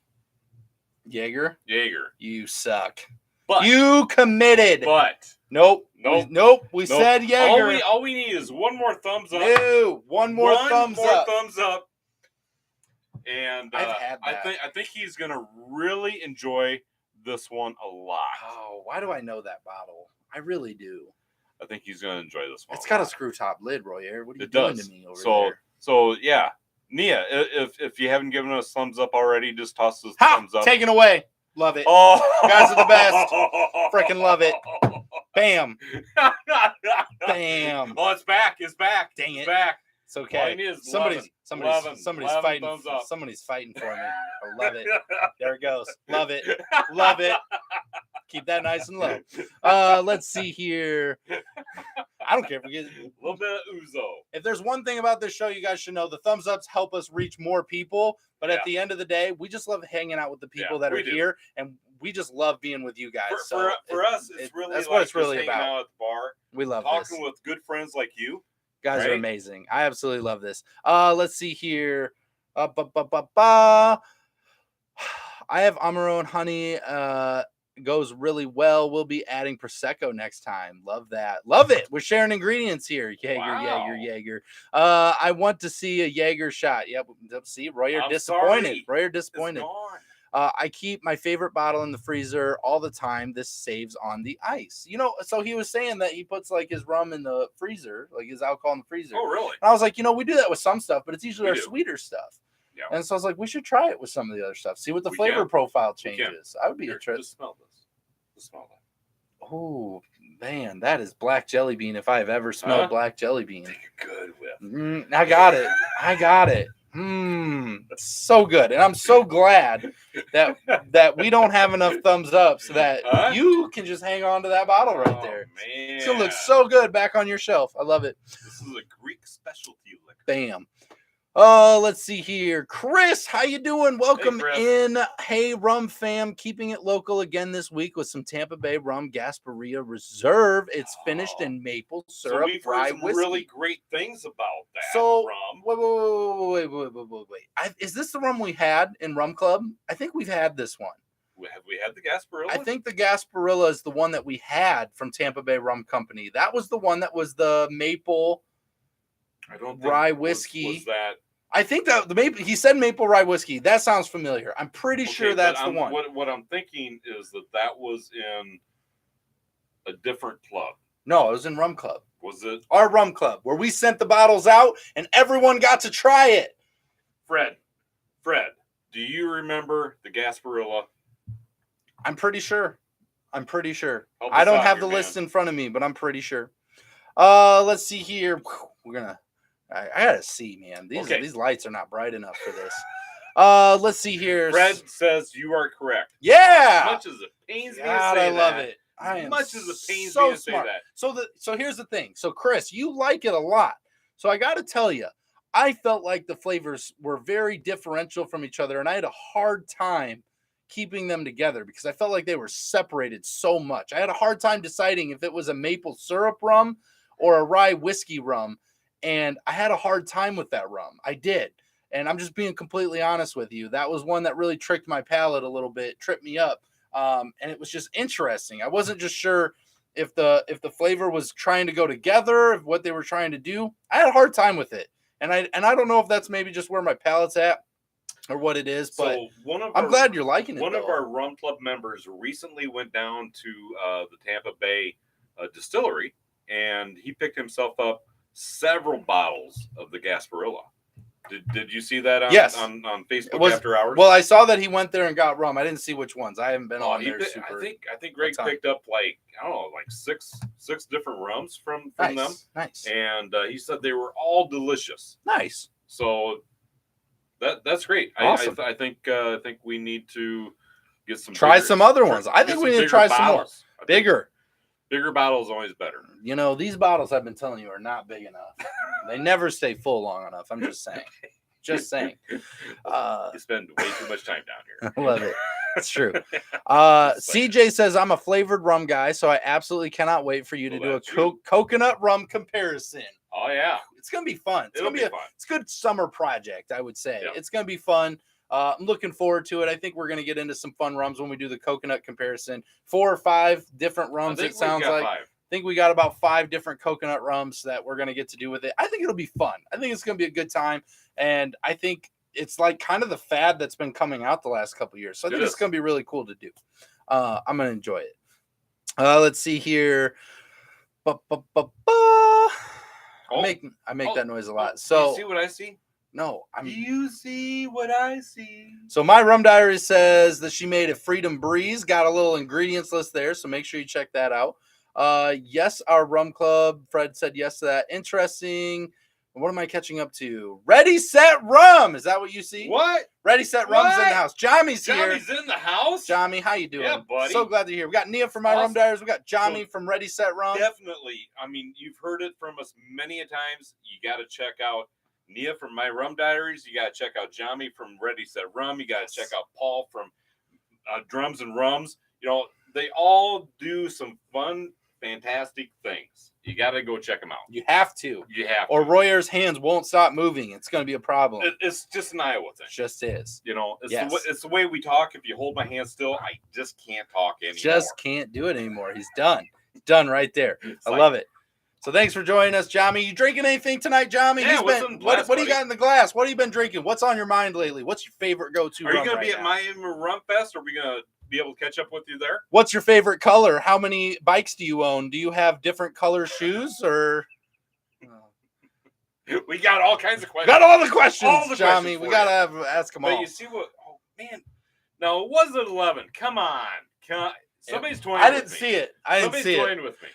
Jaeger. You suck. But you committed. But nope. We said Jaeger. All we need is one more thumbs up. No, one more thumbs up. And I've had that. I think he's gonna really enjoy this one a lot. Oh, why do I know that bottle? I really do. I think he's gonna enjoy this one. It's got a screw top lid, Royer. What are you doing to me over there? So yeah, Nia, if you haven't given us thumbs up already, just toss us thumbs up. Taken away. Love it. Oh, you guys are the best. Freaking love it. Bam. Bam. Oh, it's back. Dang it. It's back. It's okay. Somebody's fighting. Somebody's fighting for me. I love it. There it goes. Love it. Love it. Keep that nice and low. Let's see here. I don't care if we get a little bit of ouzo. If there's one thing about this show, you guys should know the thumbs ups help us reach more people. But at the end of the day, we just love hanging out with the people that are here, and we just love being with you guys. For us, it's really that's what it's really about. Out at the bar, we love talking with good friends like you. Guys are amazing. I absolutely love this. Let's see here. I have Amaro and honey. Goes really well. We'll be adding Prosecco next time. Love that. Love it. We're sharing ingredients here. Jaeger. I want to see a Jaeger shot. Yep. See, Royer disappointed. Royer disappointed. I keep my favorite bottle in the freezer all the time. This saves on the ice. So he was saying that he puts like his rum in the freezer, like his alcohol in the freezer. Oh, really? And I was like, we do that with some stuff, but it's usually our sweeter stuff. Yeah. And so I was like, we should try it with some of the other stuff. See what the flavor profile changes. I would be interested. Just smell this. Just smell that. Oh, man, that is black jelly bean if I've ever smelled black jelly bean. Take a good whiff. I got it. It's so good. And I'm so glad that we don't have enough thumbs up so that you can just hang on to that bottle right there. Man. It's going to look so good back on your shelf. I love it. This is a Greek specialty liquor. Bam. Let's see here. Chris, how you doing? Welcome in. Hey, Rum fam. Keeping it local again this week with some Tampa Bay Rum Gasparilla Reserve. It's finished in maple syrup, rye whiskey. Really great things about that rum. Wait. Is this the rum we had in Rum Club? I think we've had this one. Have we had the Gasparilla? I think the Gasparilla is the one that we had from Tampa Bay Rum Company. That was the one that was the maple... I don't think rye whiskey. Was that? I think that the maple. He said maple rye whiskey. That sounds familiar. I'm pretty sure that's the one. What I'm thinking is that was in a different club. No, it was in Rum Club. Was it our Rum Club where we sent the bottles out and everyone got to try it? Fred, do you remember the Gasparilla? I'm pretty sure. I don't have the list in front of me, but I'm pretty sure. Let's see here. We're gonna. I gotta see, man. These lights are not bright enough for this. Let's see here. Fred says you are correct. Yeah. As much as it pains me to say that. I love it. As much as it pains me to say that. So here's the thing. So Chris, you like it a lot. So I got to tell you, I felt like the flavors were very differential from each other, and I had a hard time keeping them together because I felt like they were separated so much. I had a hard time deciding if it was a maple syrup rum or a rye whiskey rum. And I had a hard time with that rum. I did. And I'm just being completely honest with you. That was one that really tricked my palate a little bit, tripped me up. And it was just interesting. I wasn't just sure if the flavor was trying to go together, if what they were trying to do. I had a hard time with it. And I don't know if that's maybe just where my palate's at or what it is, but I'm glad you're liking it. One of our Rum Club members recently went down to the Tampa Bay distillery, and he picked himself up several bottles of the Gasparilla. Did you see that on, yes. on Facebook after hours? Well, I saw that he went there and got rum. I didn't see which ones. I haven't been on there super. I think Greg picked up like, I don't know, like six different rums from them. Nice. And he said they were all delicious. Nice. So that's great. Awesome. I think we need to get some other ones. I think we need to try some more. Bigger bottles always better. You know, these bottles I've been telling you are not big enough. They never stay full long enough. I'm just saying. Just saying. You spend way too much time down here. I love it. It's true. CJ says, I'm a flavored rum guy, so I absolutely cannot wait for you to do a coconut rum comparison. Oh, yeah. It's going to be fun. It's going to be fun. It's a good summer project, I would say. Yep. It's going to be fun. I'm looking forward to it. I think we're going to get into some fun rums when we do the coconut comparison. 4 or 5 different rums, it sounds like. 5. I think we got about 5 different coconut rums that we're going to get to do with it. I think it'll be fun. I think it's going to be a good time. And I think it's like kind of the fad that's been coming out the last couple of years. So I think it's going to be really cool to do. I'm going to enjoy it. Let's see here. I make that noise a lot. So you see what I see? No. Do you see what I see? So my rum diary says that she made a Freedom Breeze. Got a little ingredients list there, so make sure you check that out. Yes, our rum club. Fred said yes to that. Interesting. What am I catching up to? Ready, Set, Rum. Is that what you see? What? Ready, Set, Rum's in the house. Jommy's here. Jommy's in the house? Jommy, how you doing? Yeah, buddy. So glad to hear. We got Nia from My Rum Diaries. We got Jommy from Ready, Set, Rum. Definitely. I mean, you've heard it from us many a times. You got to check out Nia from My Rum Diaries. You got to check out Jommy from Ready, Set, Rum. You got to check out Paul from Drums and Rums. You know, they all do some fun, fantastic things. You got to go check them out. You have to. Or Royer's hands won't stop moving. It's going to be a problem. It's just an Iowa thing. It just is. You know, it's the way we talk. If you hold my hand still, I just can't talk anymore. Just can't do it anymore. He's done. He's done right there. I love it. So thanks for joining us, Jommy. You drinking anything tonight, Jommy? Yeah, what do you got in the glass? What have you been drinking? What's on your mind lately? What's your favorite go-to rum? Are you going to be at Miami Rum Fest? Or are we going to be able to catch up with you there? What's your favorite color? How many bikes do you own? Do you have different color shoes or? We got all kinds of questions. Got all the questions, Jommy. We got to ask them all. But you see what? Oh man, no, it wasn't 11. Come on. Somebody's toying with me. I didn't see it. Somebody's toying with me.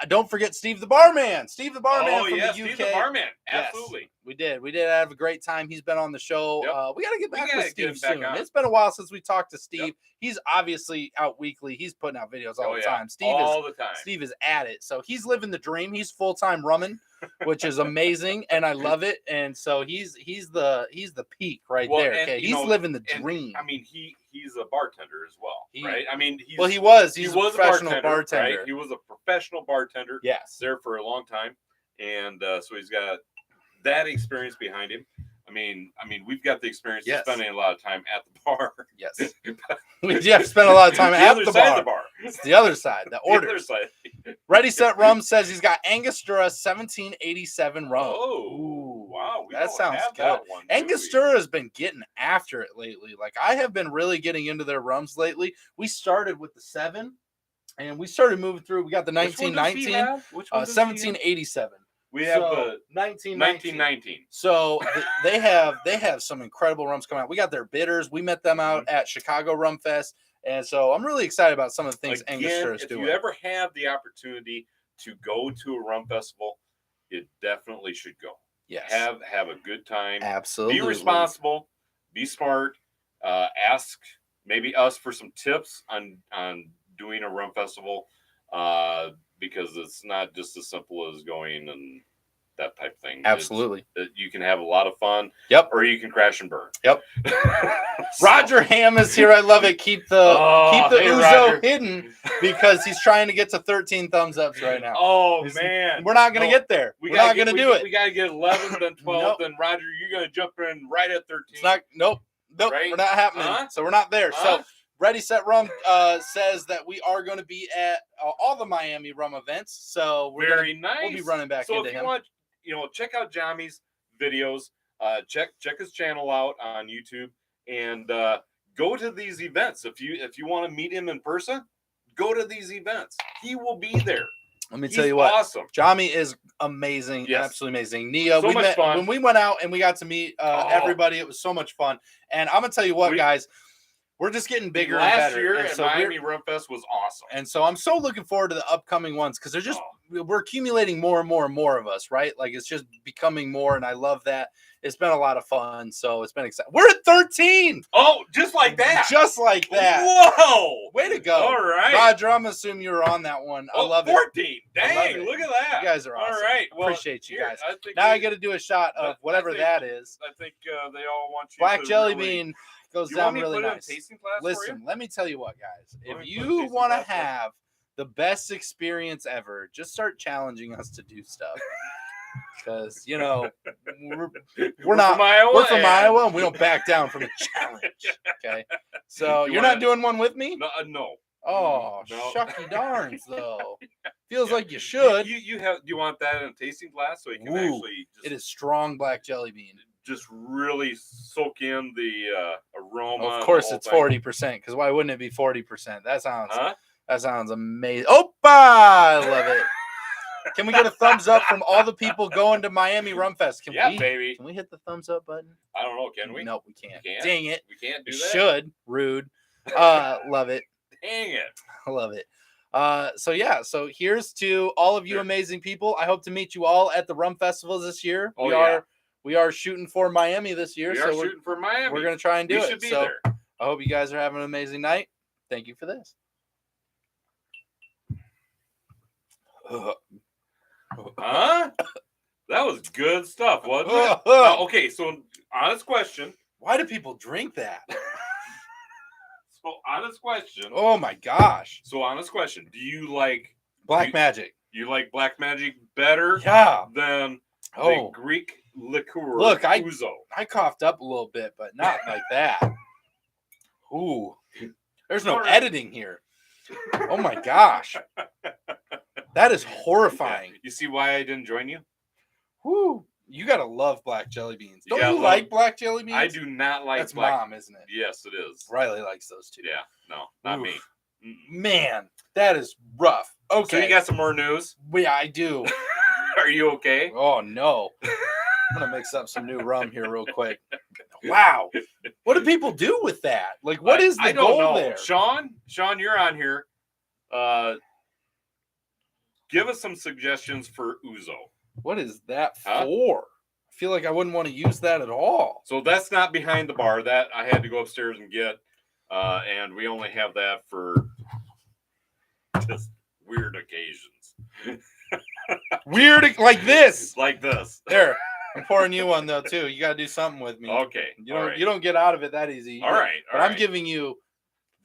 Don't forget Steve the Barman. Steve the Barman from the UK. Steve the Barman. Absolutely. Yes, we did. We did have a great time. He's been on the show. Yep. We got to get back with Steve soon. It's been a while since we talked to Steve. Yep. He's obviously out weekly. He's putting out videos all the time. Steve is at it. So he's living the dream. He's full-time rumming, which is amazing, and I love it. And so he's the peak right there. Okay, he's living the dream. I mean, he's a bartender as well, right? I mean, he was a professional bartender. Right? He was a professional bartender. Yes, there for a long time, and so he's got that experience behind him. I mean, we've got the experience of spending a lot of time at the bar. Yes, we have spent a lot of time at the bar. It's the other side. The order. The other side. Ready, Set, Rum says he's got Angostura 1787 rum. Oh, wow. That sounds good. Angostura has been getting after it lately. Like, I have been really getting into their rums lately. We started with the 7, and we started moving through. We got the 1919, 1787. We have the 1919. So they have some incredible rums coming out. We got their bitters. We met them out at Chicago Rum Fest. And so I'm really excited about some of the things Angostura is doing. If you ever have the opportunity to go to a rum festival, you definitely should go. Yes. Have a good time. Absolutely. Be responsible. Be smart. Ask maybe us for some tips on doing a rum festival. Because it's not just as simple as going and that type of thing. Absolutely. You can have a lot of fun. Yep. Or you can crash and burn. Yep. Roger Ham is here. I love it. Keep the Uzo hidden because he's trying to get to 13 thumbs ups right now. Oh, man. We're not going to get there. We're not going to do it. We got to get 11, then 12, then Roger, you're going to jump in right at 13. It's not. Nope. Right? We're not happening. So we're not there. So Ready, Set, Rum says that we are going to be at all the Miami Rum events. So very nice. We'll be running back into him. So if you want, check out Jommy's videos. Check his channel out on YouTube, and go to these events. If you want to meet him in person, go to these events. He will be there. Let me tell you what. Awesome. Jami is amazing. Yes. Absolutely amazing. Nia, so much fun. When we went out and we got to meet everybody, it was so much fun. And I'm going to tell you what, guys. We're just getting bigger and better. Last year at Miami Rum Fest was awesome. And so I'm so looking forward to the upcoming ones because they're just we're accumulating more and more and more of us, right? Like it's just becoming more, and I love that. It's been a lot of fun, so it's been exciting. We're at 13. Oh, just like that. Just like that. Whoa. Way to go. All right. Roger, I'm assuming you were on that one. I love 14. it. Dang, look at that. You guys are awesome. All right. Well, appreciate you guys. I got to do a shot of whatever that is. I think they all want you Black to jelly bean. Goes down really nice. Listen, let me tell you what, guys. If you want to have the best experience ever, just start challenging us to do stuff. Because we're from Iowa, and we don't back down from a challenge. Okay, so you're not doing one with me? No. Oh, shucky darns though. Feels like you should. Do you want that in a tasting glass so you can actually? It is strong black jelly bean. Just really soak in the aroma. Of course, it's 40%. Because why wouldn't it be 40%? That sounds amazing. Opa! I love it. Can we get a thumbs up from all the people going to Miami Rum Fest? Baby. Can we hit the thumbs up button? I don't know. Can we? Nope, we can't. Dang it. We can't do that. Should. Rude. Love it. Dang it. I love it. So here's to all of you amazing people. I hope to meet you all at the Rum Festivals this year. We are shooting for Miami this year. We're shooting for Miami. We're going to try and do it. Should be there. I hope you guys are having an amazing night. Thank you for this. Huh? That was good stuff, wasn't it? Now, okay, so honest question. Why do people drink that? So honest question. Oh my gosh. So honest question. Do you like Black Magic? You like Black Magic better than the Greek liqueur? Look, Ouzo? I coughed up a little bit, but not like that. Ooh. There's no editing here. Oh my gosh. That is horrifying. You see why I didn't join you? Whoo. You gotta love black jelly beans. Don't you like black jelly beans? I do not like That's Mom, isn't it? Yes, it is. Riley likes those too. Yeah, no, not me. Man, that is rough. Okay. So you got some more news? Yeah, I do. Are you okay? Oh no. I'm gonna mix up some new rum here real quick. Wow. What do people do with that? Like, what is the goal there? Sean, you're on here. Give us some suggestions for Ouzo. What is that for? I feel like I wouldn't want to use that at all. So that's not behind the bar. That I had to go upstairs and get. And we only have that for just weird occasions. Weird like this. Like this. There. I'm pouring you one though too. You gotta do something with me. Okay. You don't get out of it that easy. All right. But I'm giving you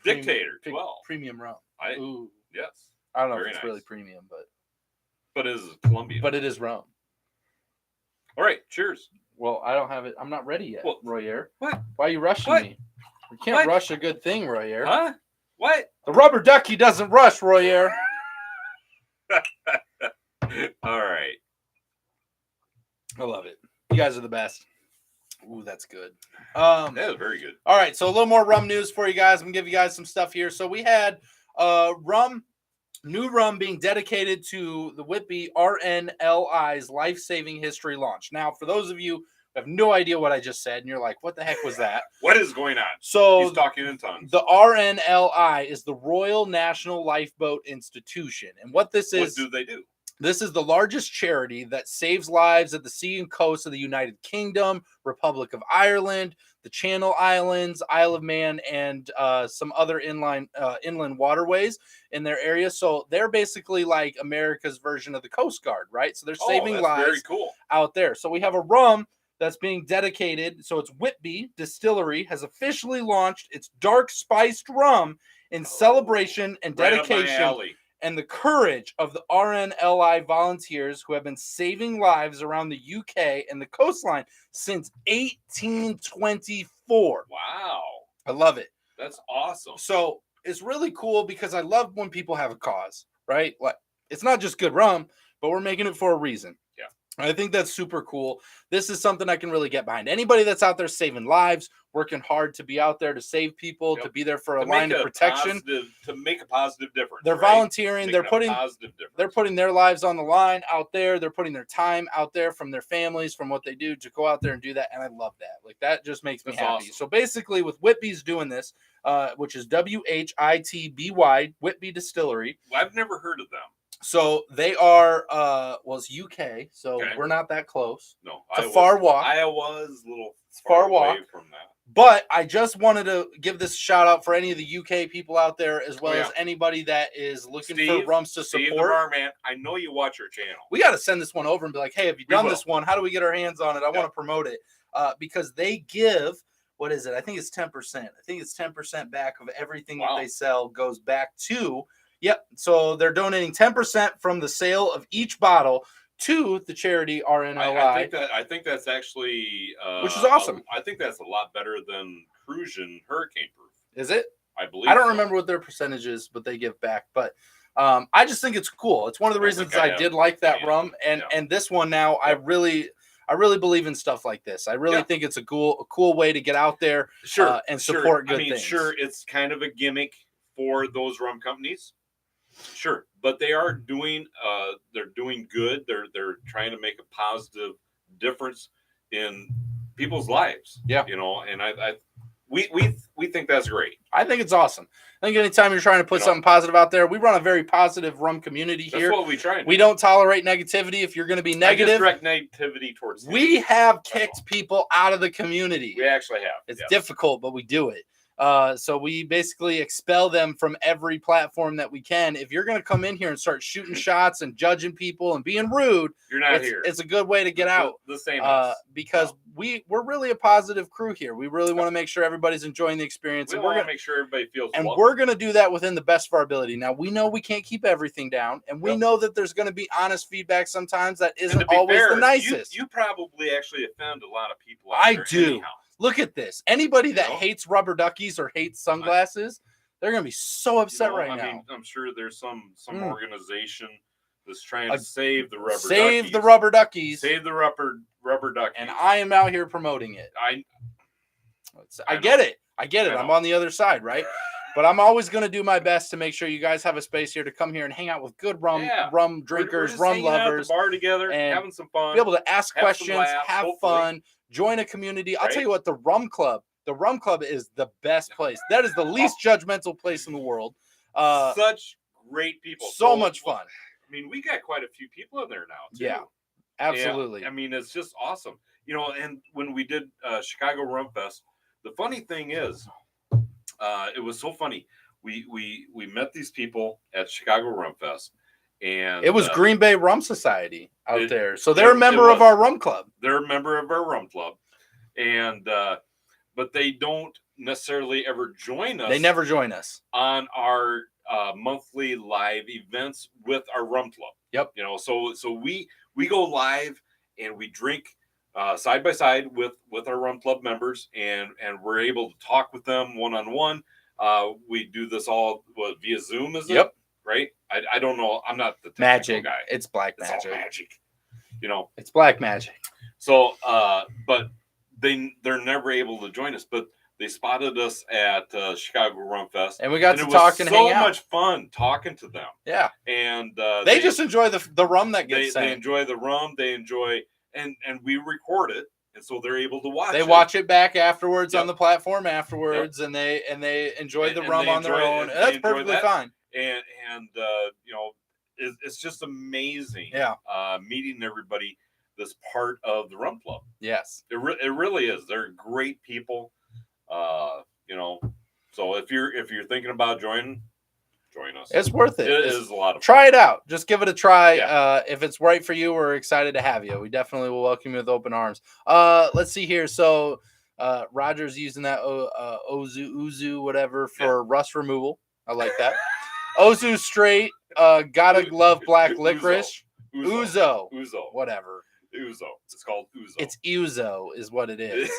Dictator 12. Premium rum. Ooh. Yes. I don't know if it's really premium, but it is Colombian. But it is rum. All right. Cheers. Well, I don't have it. I'm not ready yet, Royer. What? Why are you rushing me? You can't rush a good thing, Royer. Huh? What? The rubber ducky doesn't rush, Royer. All right. I love it. You guys are the best. Ooh, that's good. That was very good. All right, so a little more rum news for you guys. I'm gonna give you guys some stuff here. So we had new rum being dedicated to the Whitby RNLI's life-saving history launch. Now, for those of you who have no idea what I just said, and you're like, what the heck was that? What is going on? So he's talking in tongues. The RNLI is the Royal National Lifeboat Institution. And what this is... What do they do? This is the largest charity that saves lives at the sea and coast of the United Kingdom, Republic of Ireland, the Channel Islands, Isle of Man, and some other inland waterways in their area. So they're basically like America's version of the Coast Guard, right? So they're saving lives very cool. out there. So we have a rum that's being dedicated. So it's Whitby Distillery has officially launched its dark spiced rum in celebration and dedication and the courage of the RNLI volunteers who have been saving lives around the UK and the coastline since 1824. Wow. I love it. That's awesome. So it's really cool because I love when people have a cause, right? Like, it's not just good rum, but we're making it for a reason. Yeah. I think that's super cool. This is something I can really get behind. Anybody that's out there saving lives, working hard to be out there to save people, to be there for a line of protection, to make a positive difference. They're volunteering. They're putting their lives on the line out there. They're putting their time out there from their families, from what they do, to go out there and do that. And I love that. Like, that just makes me happy. Awesome. So basically, with Whitby's doing this, which is WHITBY, Whitby Distillery. Well, I've never heard of them. So they are, it's UK, so we're not that close. No, it's a far walk. Iowa's a little far walk from that. But I just wanted to give this shout out for any of the UK people out there, as well as anybody that is looking for rums to support. Steve, the barman, I know you watch your channel. We got to send this one over and be like, hey, have you done this one? How do we get our hands on it? I want to promote it because they give, what is it? I think it's 10%. I think it's 10% back of everything that they sell goes back to. Yep. So they're donating 10% from the sale of each bottle to the charity RNLI. I think that's actually which is awesome. I think that's a lot better than Crucian Hurricane Proof. Is it? I believe. I don't remember what their percentage is, but they give back. But I just think it's cool. It's one of the reasons I did like that rum, and this one now. I really believe in stuff like this. I really think it's a cool way to get out there and support good things. Sure, it's kind of a gimmick for those rum companies. Sure, but they are doing they're doing good. They're trying to make a positive difference in people's lives. Yeah, and we think that's great. I think it's awesome. I think anytime you're trying to put something positive out there, we run a very positive rum community here. That's what we try. We don't tolerate negativity. If you're going to be negative, direct negativity towards them. We have kicked people out of the community. We actually have. It's difficult, but we do it. So we basically expel them from every platform that we can. If you're going to come in here and start shooting shots and judging people and being rude, you're not here. It's a good way to get out. The same because we're really a positive crew here. We really want to make sure everybody's enjoying the experience. We want to make sure everybody feels welcome. We're going to do that within the best of our ability. Now, we know we can't keep everything down, and we know that there's going to be honest feedback sometimes that isn't always the nicest. You probably actually offend a lot of people. I do. Anyhow. Look at this. Anybody that hates rubber duckies or hates sunglasses, they're going to be so upset right now. I'm sure there's some organization that's trying to save the rubber duckies. Save the rubber duckies. Save the rubber duckies. And I am out here promoting it. I get it. I'm on the other side, right? But I'm always going to do my best to make sure you guys have a space here to come here and hang out with good rum drinkers, rum lovers. At the bar together, and having some fun. Be able to ask questions, have fun. Join a community. I'll tell you what, the Rum Club is the best place. That is the least judgmental place in the world. Such great people. So much fun. I mean, we got quite a few people in there now, too. Yeah, absolutely. I mean, it's just awesome. And when we did Chicago Rum Fest, the funny thing is, it was so funny. We met these people at Chicago Rum Fest. And it was Green Bay Rum Society out there. So they're a member of our rum club. They're a member of our rum club. And but they don't necessarily ever join us. They never join us on our monthly live events with our rum club. Yep. So we go live and we drink side by side with our rum club members, and we're able to talk with them one-on-one. We do this all via Zoom, is it? Yep. Right? I don't know. I'm not the technical guy. It's black magic. It's all magic. It's black magic. So, but they're never able to join us. But they spotted us at Chicago Rum Fest, and we got to talk and hang out. So much fun talking to them. Yeah, and they just enjoy the rum that gets sent. They enjoy the rum. They enjoy, and we record it. And so they're able to watch. They watch it back afterwards on the platform afterwards, and they enjoy the rum on their own. That's perfectly fine. And it's just amazing. Yeah. Meeting everybody that's part of the rum club. Yes. It really is. They're great people. So if you're thinking about join us. It's worth it. It is a lot of fun. Try it out. Just give it a try. Yeah. If it's right for you, we're excited to have you. We definitely will welcome you with open arms. Let's see here. So Roger's using that Ozu whatever for rust removal. I like that. Ozu straight. Gotta love black licorice. Uzo. Whatever. Uzo. It's called Uzo. It's Uzo is what it is.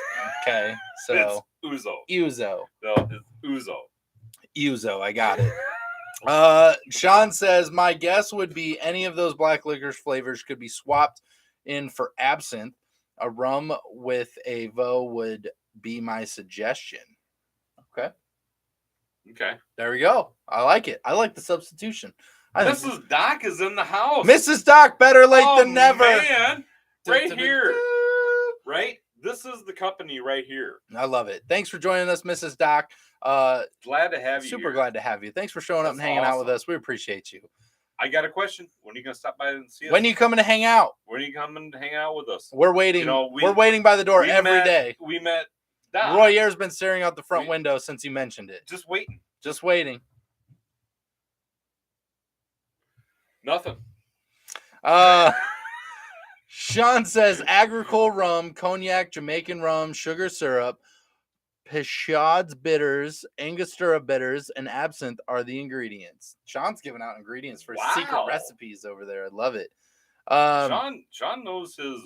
Okay. So it's Uzo. Uzo. No, it's Uzo. Uzo. I got it. Sean says, my guess would be any of those black licorice flavors could be swapped in for absinthe. A rum with a vo would be my suggestion. Okay. There we go. I like it. I like the substitution. Mrs. Doc is in the house. Mrs. Doc, better late than never. Man. Right here. Right? This is the company right here. I love it. Thanks for joining us, Mrs. Doc. Glad to have you. Super glad to have you. Thanks for showing up and hanging out with us. We appreciate you. I got a question. When are you going to stop by and see us? When are you coming to hang out? When are you coming to hang out with us? We're waiting. We're waiting by the door every day. We met Doc. Roy Ayer's been staring out the front window since you mentioned it. Just waiting. Just waiting. Nothing. Sean says agricole rum, cognac, Jamaican rum, sugar syrup, Peychaud's bitters, Angostura bitters, and absinthe are the ingredients. Sean's giving out ingredients for secret recipes over there. I love it. Sean knows his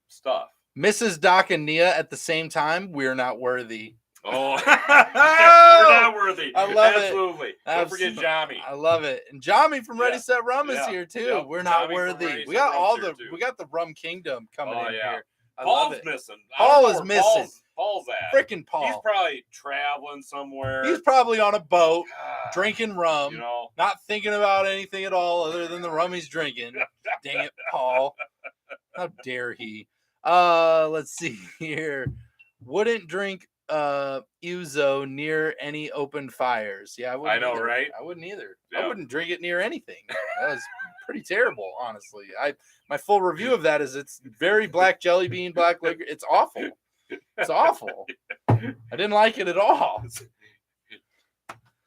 stuff. Mrs. Doc and Nia at the same time. We're not worthy. Oh, we're not worthy. I love Absolutely. it. Don't forget Jami. I love it. And Jami from Ready Set Rum is here too. Yep. We're not Jami worthy. We got we got the Rum Kingdom coming in here. I love it. Missing. Paul is missing. Paul's at. Freaking Paul. He's probably traveling somewhere. He's probably on a boat, drinking rum, you know, not thinking about anything at all other than the rum he's drinking. Dang it, Paul. How dare he? Let's see here. Wouldn't drink Uzo near any open fires. Yeah, I wouldn't. I know, either. right? I wouldn't either. Yeah. I wouldn't drink it near anything. That was pretty terrible, honestly. My full review of that is it's very black jelly bean, black liquor. It's awful. It's awful. I didn't like it at all.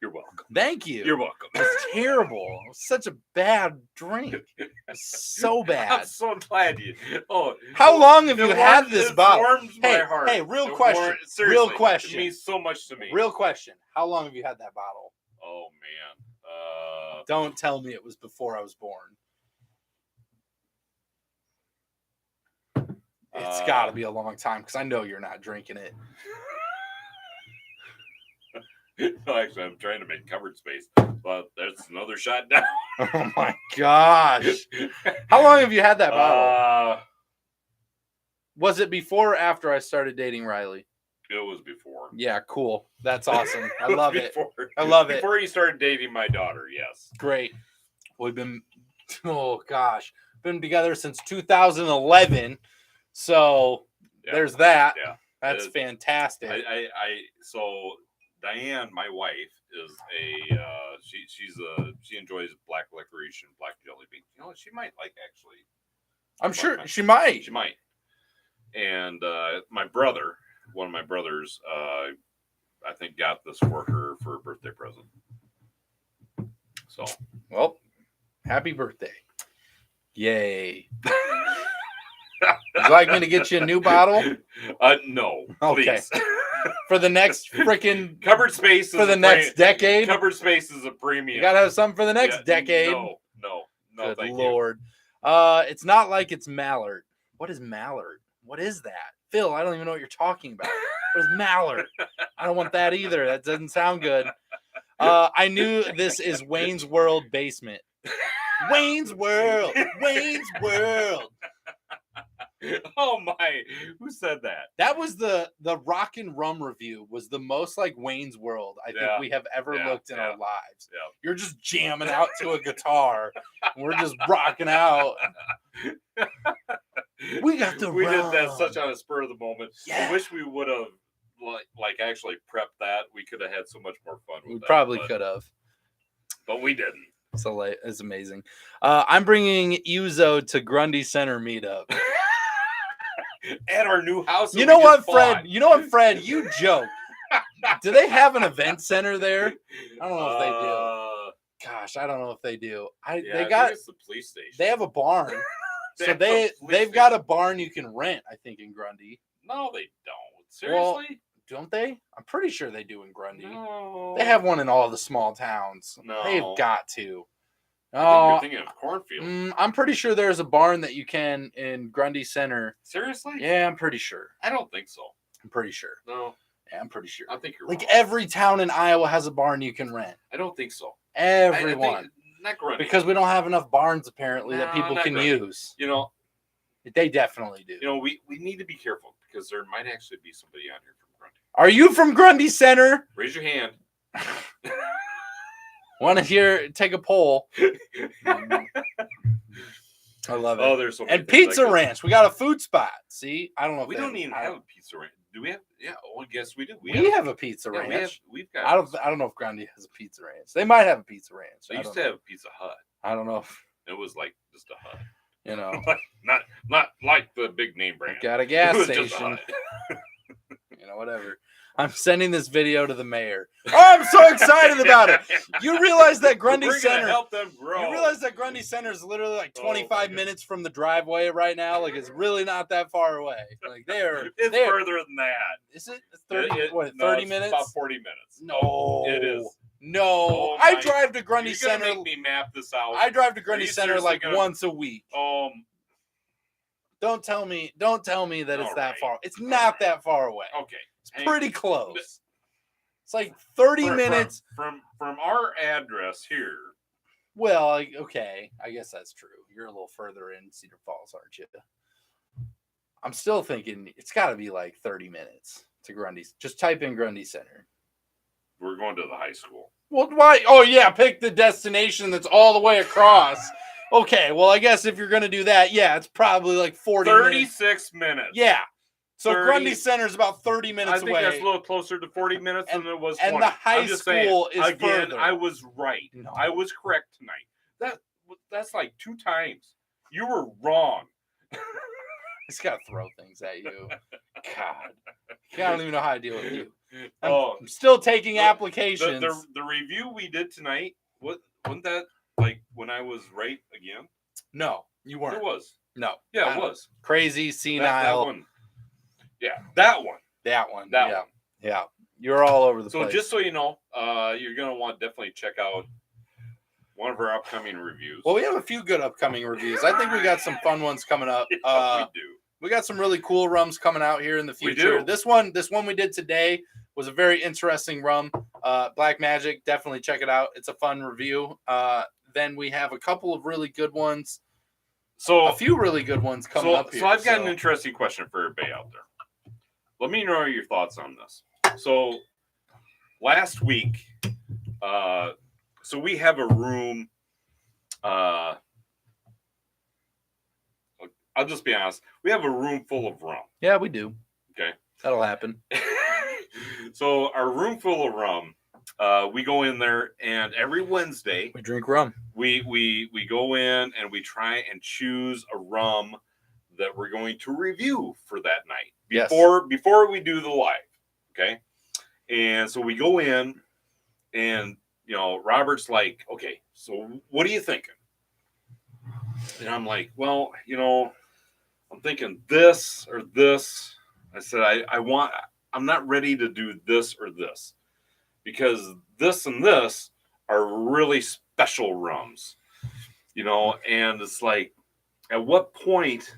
You're welcome. Thank you. You're welcome. It's terrible. It was such a bad drink. It's so bad. I'm so glad you. Oh, how long have you had this bottle? Warms my heart. Hey, real question. Real question. It means so much to me. Real question. How long have you had that bottle? Oh man. Don't tell me it was before I was born. It's got to be a long time because I know you're not drinking it. No, actually, I'm trying to make covered space, but there's another shot down. Oh my gosh! How long have you had that bottle? Was it before or after I started dating Riley? It was before. Yeah, cool. That's awesome. I love it. I love it. Before you started dating my daughter, yes. Great. We've been, been together since 2011. So there's that. Yeah, that's fantastic. So Diane, my wife, is she enjoys black licorice and black jelly beans. You know, she might actually. I'm sure she might. She might. And my brother, one of my brothers, I think got this for her for a birthday present. So, well, happy birthday! Yay! Would you like me to get you a new bottle? No. Okay. Please. For the next freaking covered space for the next decade. Covered space is a premium. You gotta have something for the next decade. No. Good thank Lord. you. It's not like it's Mallard. What is Mallard? What is that? Phil, I don't even know what you're talking about. What is Mallard? I don't want that either. That doesn't sound good. I knew this is Wayne's World basement. Wayne's World. Wayne's World. Oh my! Who said that? That was the Rockin' Rum review. Was the most like Wayne's World I think we have ever looked in our lives. Yeah. You're just jamming out to a guitar. And we're just rocking out. We got the. We did that such on a spur of the moment. Yeah. I wish we would have like actually prepped that. We could have had so much more fun with that. We probably could have, but we didn't. So it's amazing. I'm bringing Uzo to Grundy Center meetup. At our new house. You know what, Fred? You joke. Do they have an event center there? I don't know if they do. Gosh, I don't know if they do. I think it's the police station. They have a barn. So they've got a barn you can rent, I think, in Grundy. No, they don't. Seriously? Well, don't they? I'm pretty sure they do in Grundy. No. They have one in all the small towns. No. They've got to. I think you're thinking of Cornfield. I'm pretty sure there's a barn that you can in Grundy Center. Seriously? Yeah, I'm pretty sure. I don't think so. I'm pretty sure. No. Yeah, I'm pretty sure. I think you're like wrong. Every town in Iowa has a barn you can rent. I don't think so. Everyone. Not Grundy. Because we don't have enough barns apparently that people can use. You know, They definitely do. You know, we need to be careful because there might actually be somebody on here from Grundy. Are you from Grundy Center? Raise your hand. Want to take a poll? I love it. Oh, there's so many and Pizza Ranch. We got a food spot. See, I don't know. If we don't even have a Pizza Ranch. Do we have? Yeah. Well, yes, we do. We have a Pizza Ranch. We've got. I don't know if Grundy has a Pizza Ranch. They might have a Pizza Ranch. They used to have a Pizza Hut. I don't know. It was like just a hut. You know, not like the big name brand. Got a gas station. You know, whatever. I'm sending this video to the mayor. Oh, I'm so excited about it. You realize that Grundy Center help them grow. You realize that Grundy Center is literally like 25 minutes from the driveway right now? Like it's really not that far away. Like it's further than that. Is it? 30 minutes? About 40 minutes. No. It is. No. Oh, I drive to Grundy Center. Make me map this out. I drive to Grundy Center like once a week. Don't tell me that it's that far. It's not that far away. Okay. It's pretty close. It's like 30 minutes from our address here. Well, okay, I guess that's true. You're a little further in Cedar Falls, aren't you? I'm still thinking it's got to be like 30 minutes to Grundy. Just type in Grundy Center. We're going to the high school. Well, why? Oh, yeah, pick the destination that's all the way across. Okay, well, I guess if you're going to do that, yeah, it's probably like 36 minutes. Yeah. So Grundy Center is about 30 minutes away. I think that's a little closer to 40 minutes than it was 20. And the high school is further. I was right. No. I was correct tonight. That's like 2 times. You were wrong. I just got to throw things at you. God. I don't even know how to deal with you. I'm still taking applications. The review we did tonight, wasn't that like when I was right again? No, you weren't. It was. No. Yeah, it was. Crazy, senile. That one. Yeah, that one. That one. That one. Yeah. You're all over the place. So just so you know, you're going to want to definitely check out one of our upcoming reviews. Well, we have a few good upcoming reviews. I think we got some fun ones coming up. We do. We got some really cool rums coming out here in the future. We do. This one we did today was a very interesting rum. Black Magic, definitely check it out. It's a fun review. Then we have a couple of really good ones. So a few really good ones coming up here. So I've got an interesting question for everybody out there. Let me know your thoughts on this. So last week, so we have a room. I'll just be honest. We have a room full of rum. Yeah, we do. Okay. That'll happen. So our room full of rum, we go in there, and every Wednesday we drink rum. We go in and we try and choose a rum that we're going to review for that night before we do the live. Okay. And so we go in, and Robert's like, okay, so what are you thinking? And I'm like, well, I'm thinking this or this. I said, I'm not ready to do this or this, because this and this are really special rums, and it's like, at what point,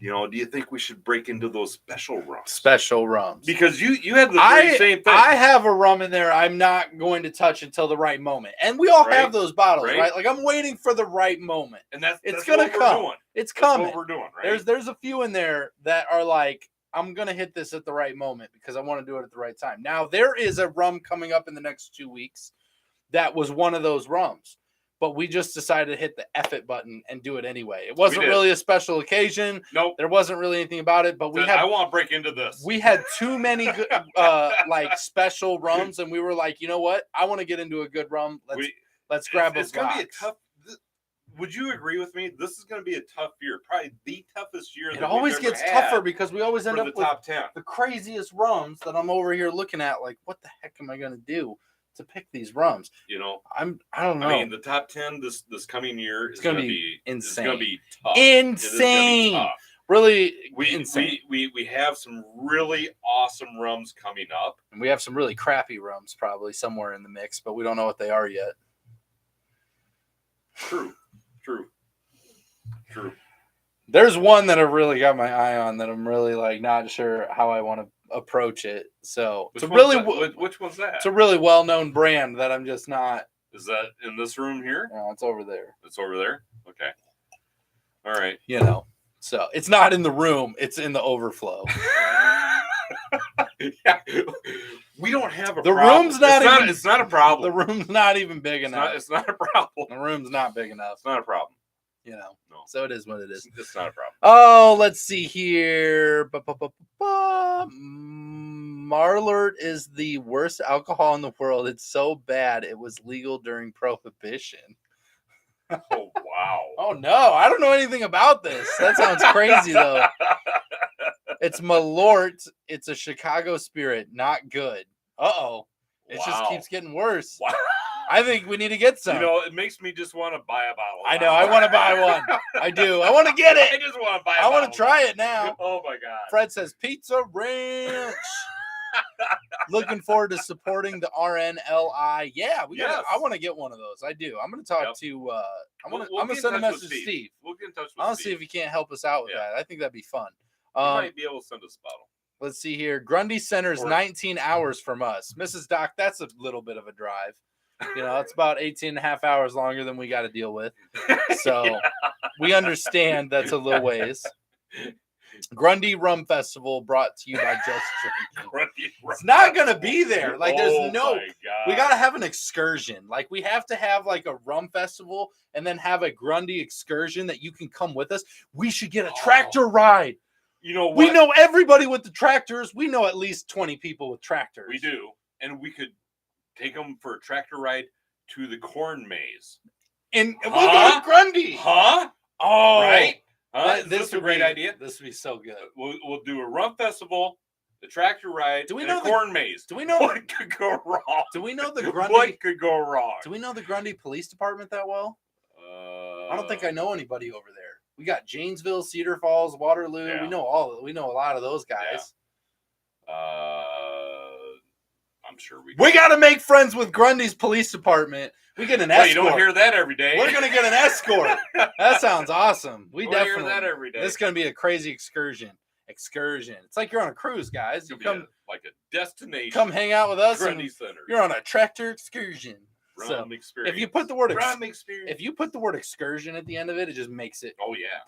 do you think we should break into those special rums? Special rums. Because you had the very same thing. I have a rum in there I'm not going to touch until the right moment. And we all have those bottles, right? Like, I'm waiting for the right moment. And that's going to come. Doing. It's coming. That's what we're doing, right? There's a few in there that are like, I'm going to hit this at the right moment because I want to do it at the right time. Now, there is a rum coming up in the next 2 weeks that was one of those rums. But we just decided to hit the F it button and do it anyway. It wasn't really a special occasion. Nope. There wasn't really anything about it. But I want to break into this. We had too many good, like special rums, and we were like, you know what? I want to get into a good rum. Let's grab a box. It's going to be a tough. Would you agree with me? This is going to be a tough year. Probably the toughest year. It always gets tougher because we always end up with top 10. The craziest rums that I'm over here looking at. Like, what the heck am I going to do to pick these rums? I don't know. I mean, the top 10 this coming year is going to be insane. It's going to be tough. Insane. Tough. Really insane. We have some really awesome rums coming up. And we have some really crappy rums probably somewhere in the mix, but we don't know what they are yet. True. There's one that I've really got my eye on that I'm really like not sure how I want to approach it. So which one's that? It's a really well-known brand that I'm just not. Is that in this room here? No, it's over there. It's over there. Okay. All right. So it's not in the room; it's in the overflow. Yeah. We don't have a the problem. room's not even. It's not a problem. The room's not even big enough. It's not a problem. The room's not big enough. It's not a problem. You know. No. So it is what it is. It's not a problem. Oh, let's see here. Marlert is the worst alcohol in the world. It's so bad. It was legal during Prohibition. Oh, wow. Oh, no. I don't know anything about this. That sounds crazy, though. It's Malort. It's a Chicago spirit. Not good. Uh-oh. It just keeps getting worse. Wow. I think we need to get some. You know, it makes me just want to buy a bottle. I know. I want to buy one. I do. I want to get it. I just want to buy a bottle. I want to try it now. Oh, my God. Fred says, Pizza Ranch. Looking forward to supporting the RNLI. Yeah, I want to get one of those. I do. I'm going to talk to. I'm going to send a message to Steve. We'll get in touch with I'll Steve. see if he can't help us out with that. I think that'd be fun. He might be able to send us a bottle. Let's see here. Grundy Center's 19 hours from us. Mrs. Doc, that's a little bit of a drive. You know, it's about 18 and a half hours longer than we got to deal with. So we understand that's a little ways. Grundy Rum Festival brought to you by Just Drinking. It's not going to be there. Like, there's we got to have an excursion. Like, we have to have like a rum festival and then have a Grundy excursion that you can come with us. We should get a tractor ride. You know what? We know everybody with the tractors. We know at least 20 people with tractors. We do. And we could take them for a tractor ride to the corn maze. And we'll go to Grundy. Huh? Oh. Right? This is a great idea. This would be so good. We'll do a rum festival, the tractor ride, and the corn maze. Do we know what could go wrong? Do we know the Grundy? What could go wrong? Do we know the Grundy Police Department that well? I don't think I know anybody over there. We got Janesville, Cedar Falls, Waterloo. Yeah. We know a lot of those guys. Yeah. I'm sure we got to make friends with Grundy's police department. We get an escort. You don't hear that every day. We're gonna get an escort. That sounds awesome. We definitely hear that every day. This is gonna be a crazy excursion. It's like you're on a cruise, guys. You come like a destination. Come hang out with us. Grundy Center. You're on a tractor excursion. Rum experience. If you put the word excursion at the end of it, it just makes it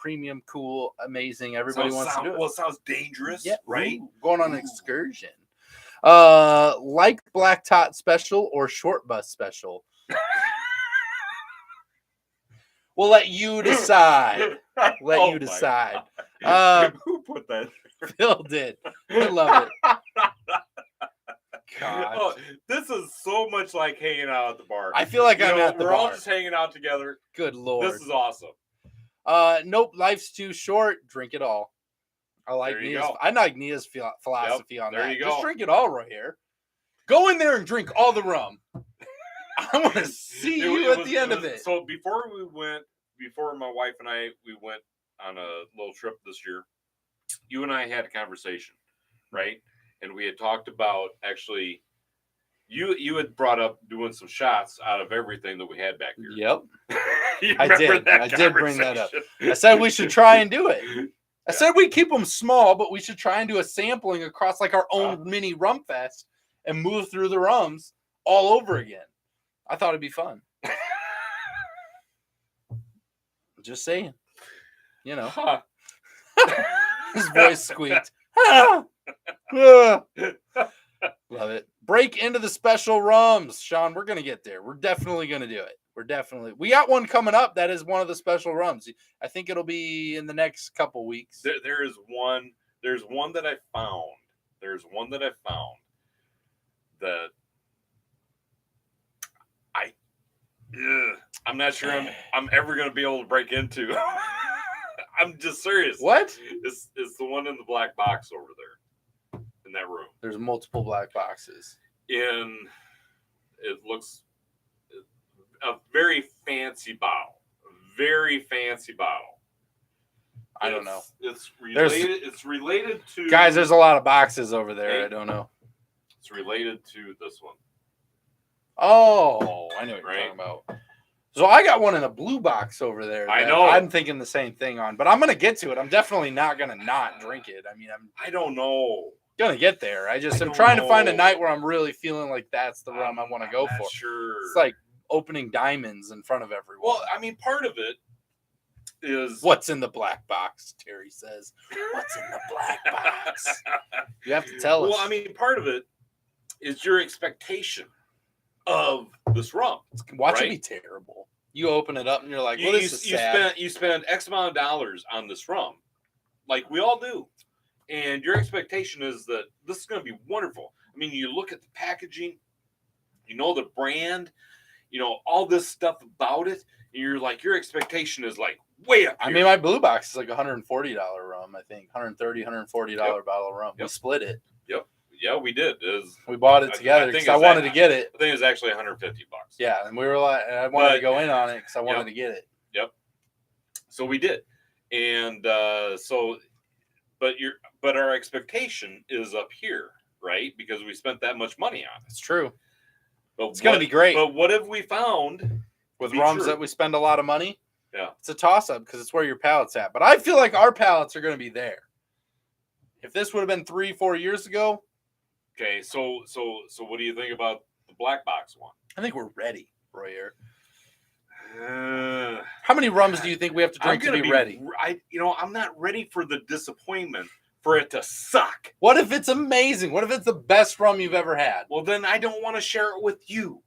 premium, cool, amazing. Everybody wants to do it. Well, it sounds dangerous, right? Going on an excursion. Like Black Tot Special or Short Bus Special? We'll let you decide. You decide. Who put that? Phil did. I love it. God. Oh, this is so much like hanging out at the bar. I feel like I'm at the bar. We're all just hanging out together. Good Lord. This is awesome. Nope, life's too short. Drink it all. I like Nia's philosophy on that. There you go. Just drink it all right here. Go in there and drink all the rum. I want to see you at the end of it. So before my wife and I, we went on a little trip this year, you and I had a conversation, right? And we had talked about actually, you had brought up doing some shots out of everything that we had back here. Yep. I did bring that up. I said we should try and do it. I said we keep them small, but we should try and do a sampling across like our own mini rum fest and move through the rums all over again. I thought it'd be fun. Just saying. You know. Huh. His voice squeaked. Love it. Break into the special rums. Sean, we're going to get there. We're definitely going to do it. We got one coming up that is one of the special rums. I think it'll be in the next couple weeks. There's one that I found. That I'm not sure I'm ever going to be able to break into. I'm just serious. What? It's the one in the black box over there in that room. There's multiple black boxes. It looks a very fancy bottle. I don't know. It's related to guys. There's a lot of boxes over there. I don't know. It's related to this one. Oh, I know what you're talking about. So I got one in a blue box over there. I know. I'm thinking the same thing on, but I'm gonna get to it. I'm definitely not gonna not drink it. I mean, I don't know. Gonna get there. I'm trying to find a night where I'm really feeling like that's the rum I want to go for. Sure. It's like opening diamonds in front of everyone. Well, I mean, part of it is what's in the black box. Terry says, "What's in the black box?" You have to tell us. Well, I mean, part of it is your expectation of this rum. Watch it be terrible. You open it up and you're like, "Well, this is sad." You spend X amount of dollars on this rum, like we all do, and your expectation is that this is going to be wonderful. I mean, you look at the packaging, you know the brand, you know all this stuff about it, and you're like, your expectation is like way up here. I mean, my blue box is like $140 rum, I think. $130, $140 bottle of rum. Yep. We split it. Yep. Yeah, we did. We bought it together because I wanted to get it. I think it was actually $150. Yeah, and we were like, I wanted to go in on it because I wanted to get it. Yep. So we did, and but our expectation is up here, right? Because we spent that much money on it. It's true. But it's going to be great. But what have we found with rums that we spend a lot of money? Yeah, it's a toss-up because it's where your palate's at. But I feel like our palates are going to be there. If this would have been 3-4 years ago. Okay, so what do you think about the black box one? I think we're ready, Royer. How many rums do you think we have to drink to be ready? I'm not ready for the disappointment for it to suck. What if it's amazing? What if it's the best rum you've ever had? Well, then I don't want to share it with you.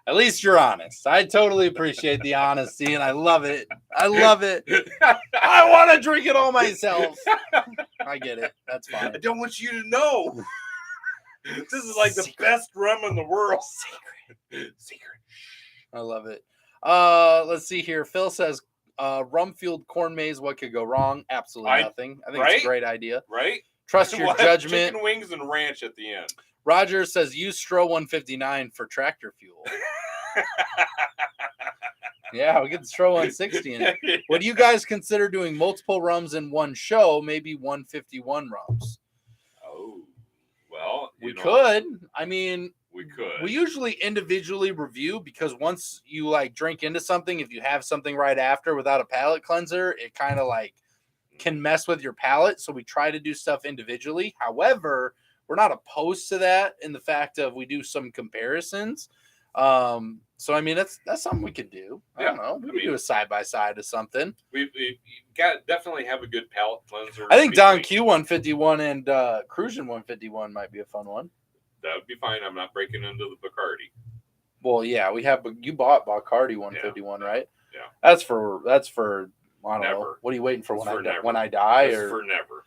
At least you're honest. I totally appreciate the honesty, and I love it. I love it. I want to drink it all myself. I get it. That's fine. I don't want you to know. This is like the best rum in the world. Secret. I love it. Let's see here. Phil says, rum-fueled corn maze, what could go wrong? Absolutely nothing. I think it's a great idea. Right? Trust your judgment. Chicken wings and ranch at the end. Roger says, use Stro 159 for tractor fuel. Yeah, we get the Stro 160 in it. Would you guys consider doing multiple rums in one show? Maybe 151 rums. Oh, well, we could. I mean, we could. We usually individually review because once you like drink into something, if you have something right after without a palate cleanser, it kind of like can mess with your palate. So we try to do stuff individually. However, we're not opposed to that in the fact of we do some comparisons. So I mean that's something we could do. I don't know. We could do a side by side of something. We got definitely have a good palate cleanser. I think Don Q 151 and Cruisin 151 might be a fun one. That would be fine. I'm not breaking into the Bacardi. Well, yeah, we have. You bought Bacardi 151, right? Yeah. That's for. I don't never. know. What are you waiting for never. When I die? It's or for never.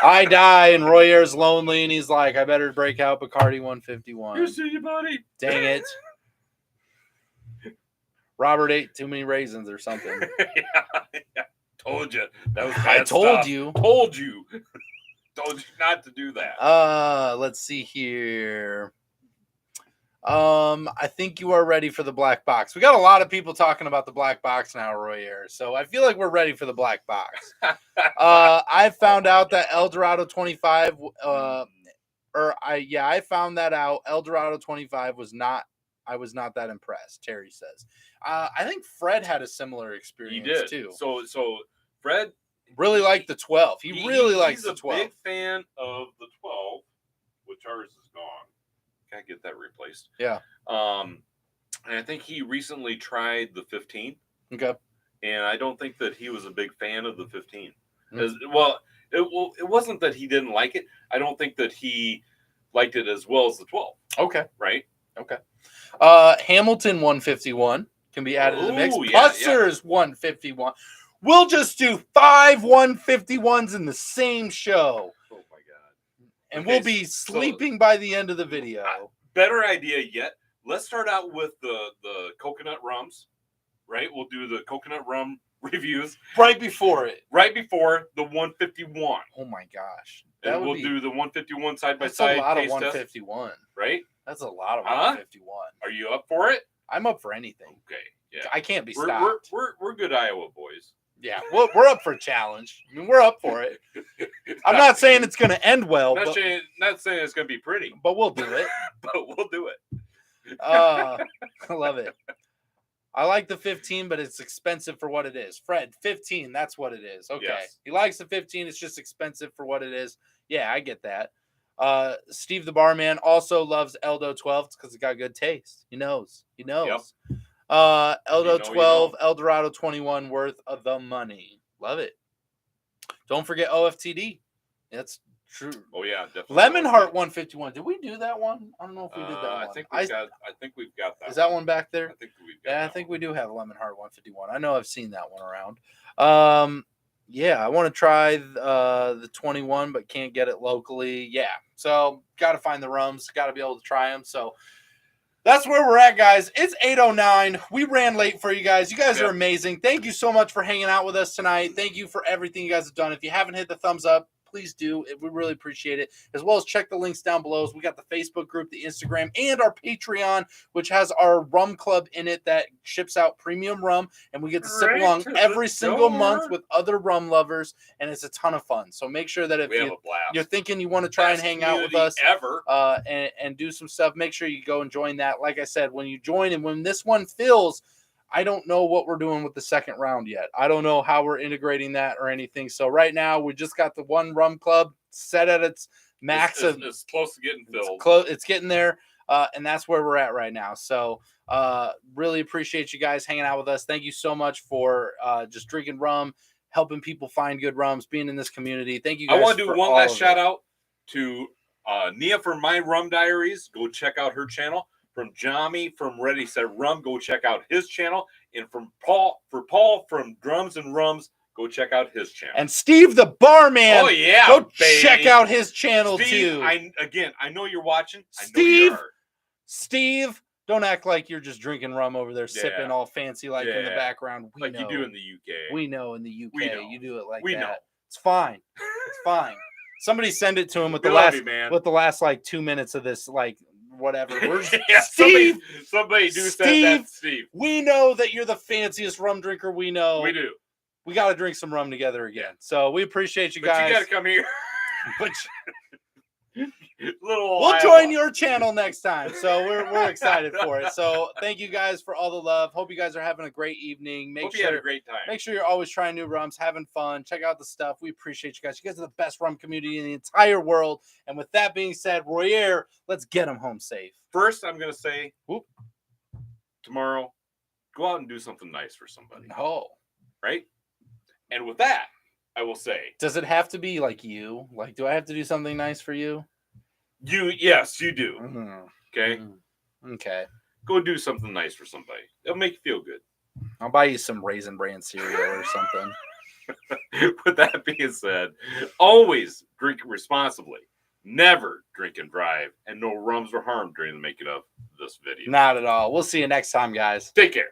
I die and Royer's lonely and he's like, I better break out Bacardi 151. You see your buddy. Dang it. Robert ate too many raisins or something. Yeah. Told you. That was I told stuff. you. Told you. Told you not to do that. Let's see here. I think you are ready for the black box. We got a lot of people talking about the black box now, Royer. So I feel like we're ready for the black box. I found out that El Dorado 25 I found that out. El Dorado 25 I was not that impressed, Terry says. I think Fred had a similar experience too. So Fred really liked the 12. He really likes the 12. He's a big fan of the 12, which ours is gone. Gotta get that replaced. Yeah. And I think he recently tried the 15. Okay. And I don't think that he was a big fan of the 15. Well, it wasn't that he didn't like it. I don't think that he liked it as well as the 12. Okay. Right? Okay. Hamilton 151 can be added to the mix. Yeah, Putzer's 151. We'll just do 5 151s in the same show. Oh my God. And we'll be sleeping by the end of the video. Better idea yet. Let's start out with the coconut rums, right? We'll do the coconut rum reviews. Right before the 151. Oh my gosh. And we'll do the 151 side by side. That's a lot of 151. Right? That's a lot of 151. Are you up for it? I'm up for anything. Okay. Yeah. I can't be stopped. We're good Iowa boys. Yeah, we're up for a challenge. I mean, we're up for it. I'm not saying it's going to end well. Not saying it's going to be pretty. But we'll do it. I love it. I like the 15, but it's expensive for what it is. Fred, 15, that's what it is. Okay. Yes. He likes the 15. It's just expensive for what it is. Yeah, I get that. Steve the barman also loves Eldo 12 because it got good taste. He knows. Yep. Eldo 12, El Dorado 21 worth of the money. Love it. Don't forget OFTD. That's true. Oh yeah, definitely. Lemon Heart 151. Did we do that one? I don't know if we did that one. I think we've got that. Is that one back there? I think we've got. Yeah, I think we do have Lemon Heart 151. I know I've seen that one around. Yeah, I want to try the 21, but can't get it locally. Yeah, so got to find the rums. Got to be able to try them. So that's where we're at, guys. It's 8:09. We ran late for you guys. You guys are amazing. Thank you so much for hanging out with us tonight. Thank you for everything you guys have done. If you haven't hit the thumbs up, please do. We really appreciate it. As well as check the links down below. We got the Facebook group, the Instagram, and our Patreon, which has our rum club in it that ships out premium rum, and we get to sip along every single month with other rum lovers, and it's a ton of fun. So make sure that if you're thinking you want to try and hang out with us and do some stuff, make sure you go and join that. Like I said, when you join and when this one fills, I don't know what we're doing with the second round yet. I don't know how we're integrating that or anything. So right now, we just got the one rum club set at its max. It's close to getting filled. It's getting there, and that's where we're at right now. So really appreciate you guys hanging out with us. Thank you so much for just drinking rum, helping people find good rums, being in this community. Thank you guys. I want to do one last shout out to Nia from My Rum Diaries. Go check out her channel. From Johnny from Ready Set Rum, go check out his channel. And from Paul from Drums and Rums, go check out his channel. And Steve the Barman. Oh yeah, go check out his channel Steve, too. I know you're watching. Steve, don't act like you're just drinking rum over there, sipping all fancy in the background. We know. You do in the UK. We know in the UK you do it like that. Know. It's fine. It's fine. Somebody send it to him with the last like 2 minutes of this whatever. Steve, somebody do send that to Steve. We know that you're the fanciest rum drinker we know. We do. We got to drink some rum together again. So we appreciate you guys. You got to come here. We'll join your channel next time. So we're excited for it. So thank you guys for all the love. Hope you guys are having a great evening. Hope you had a great time. Make sure you're always trying new rums, having fun. Check out the stuff. We appreciate you guys. You guys are the best rum community in the entire world. And with that being said, Royer, let's get them home safe. First, I'm going to say, tomorrow, go out and do something nice for somebody. Oh. Right? And with that, I will say. Does it have to be like you? Like, do I have to do something nice for you? Yes, you do. Mm-hmm. Okay? Mm-hmm. Okay. Go do something nice for somebody. It'll make you feel good. I'll buy you some Raisin Bran cereal or something. With that being said, always drink responsibly. Never drink and drive. And no rums were harmed during the making of this video. Not at all. We'll see you next time, guys. Take care.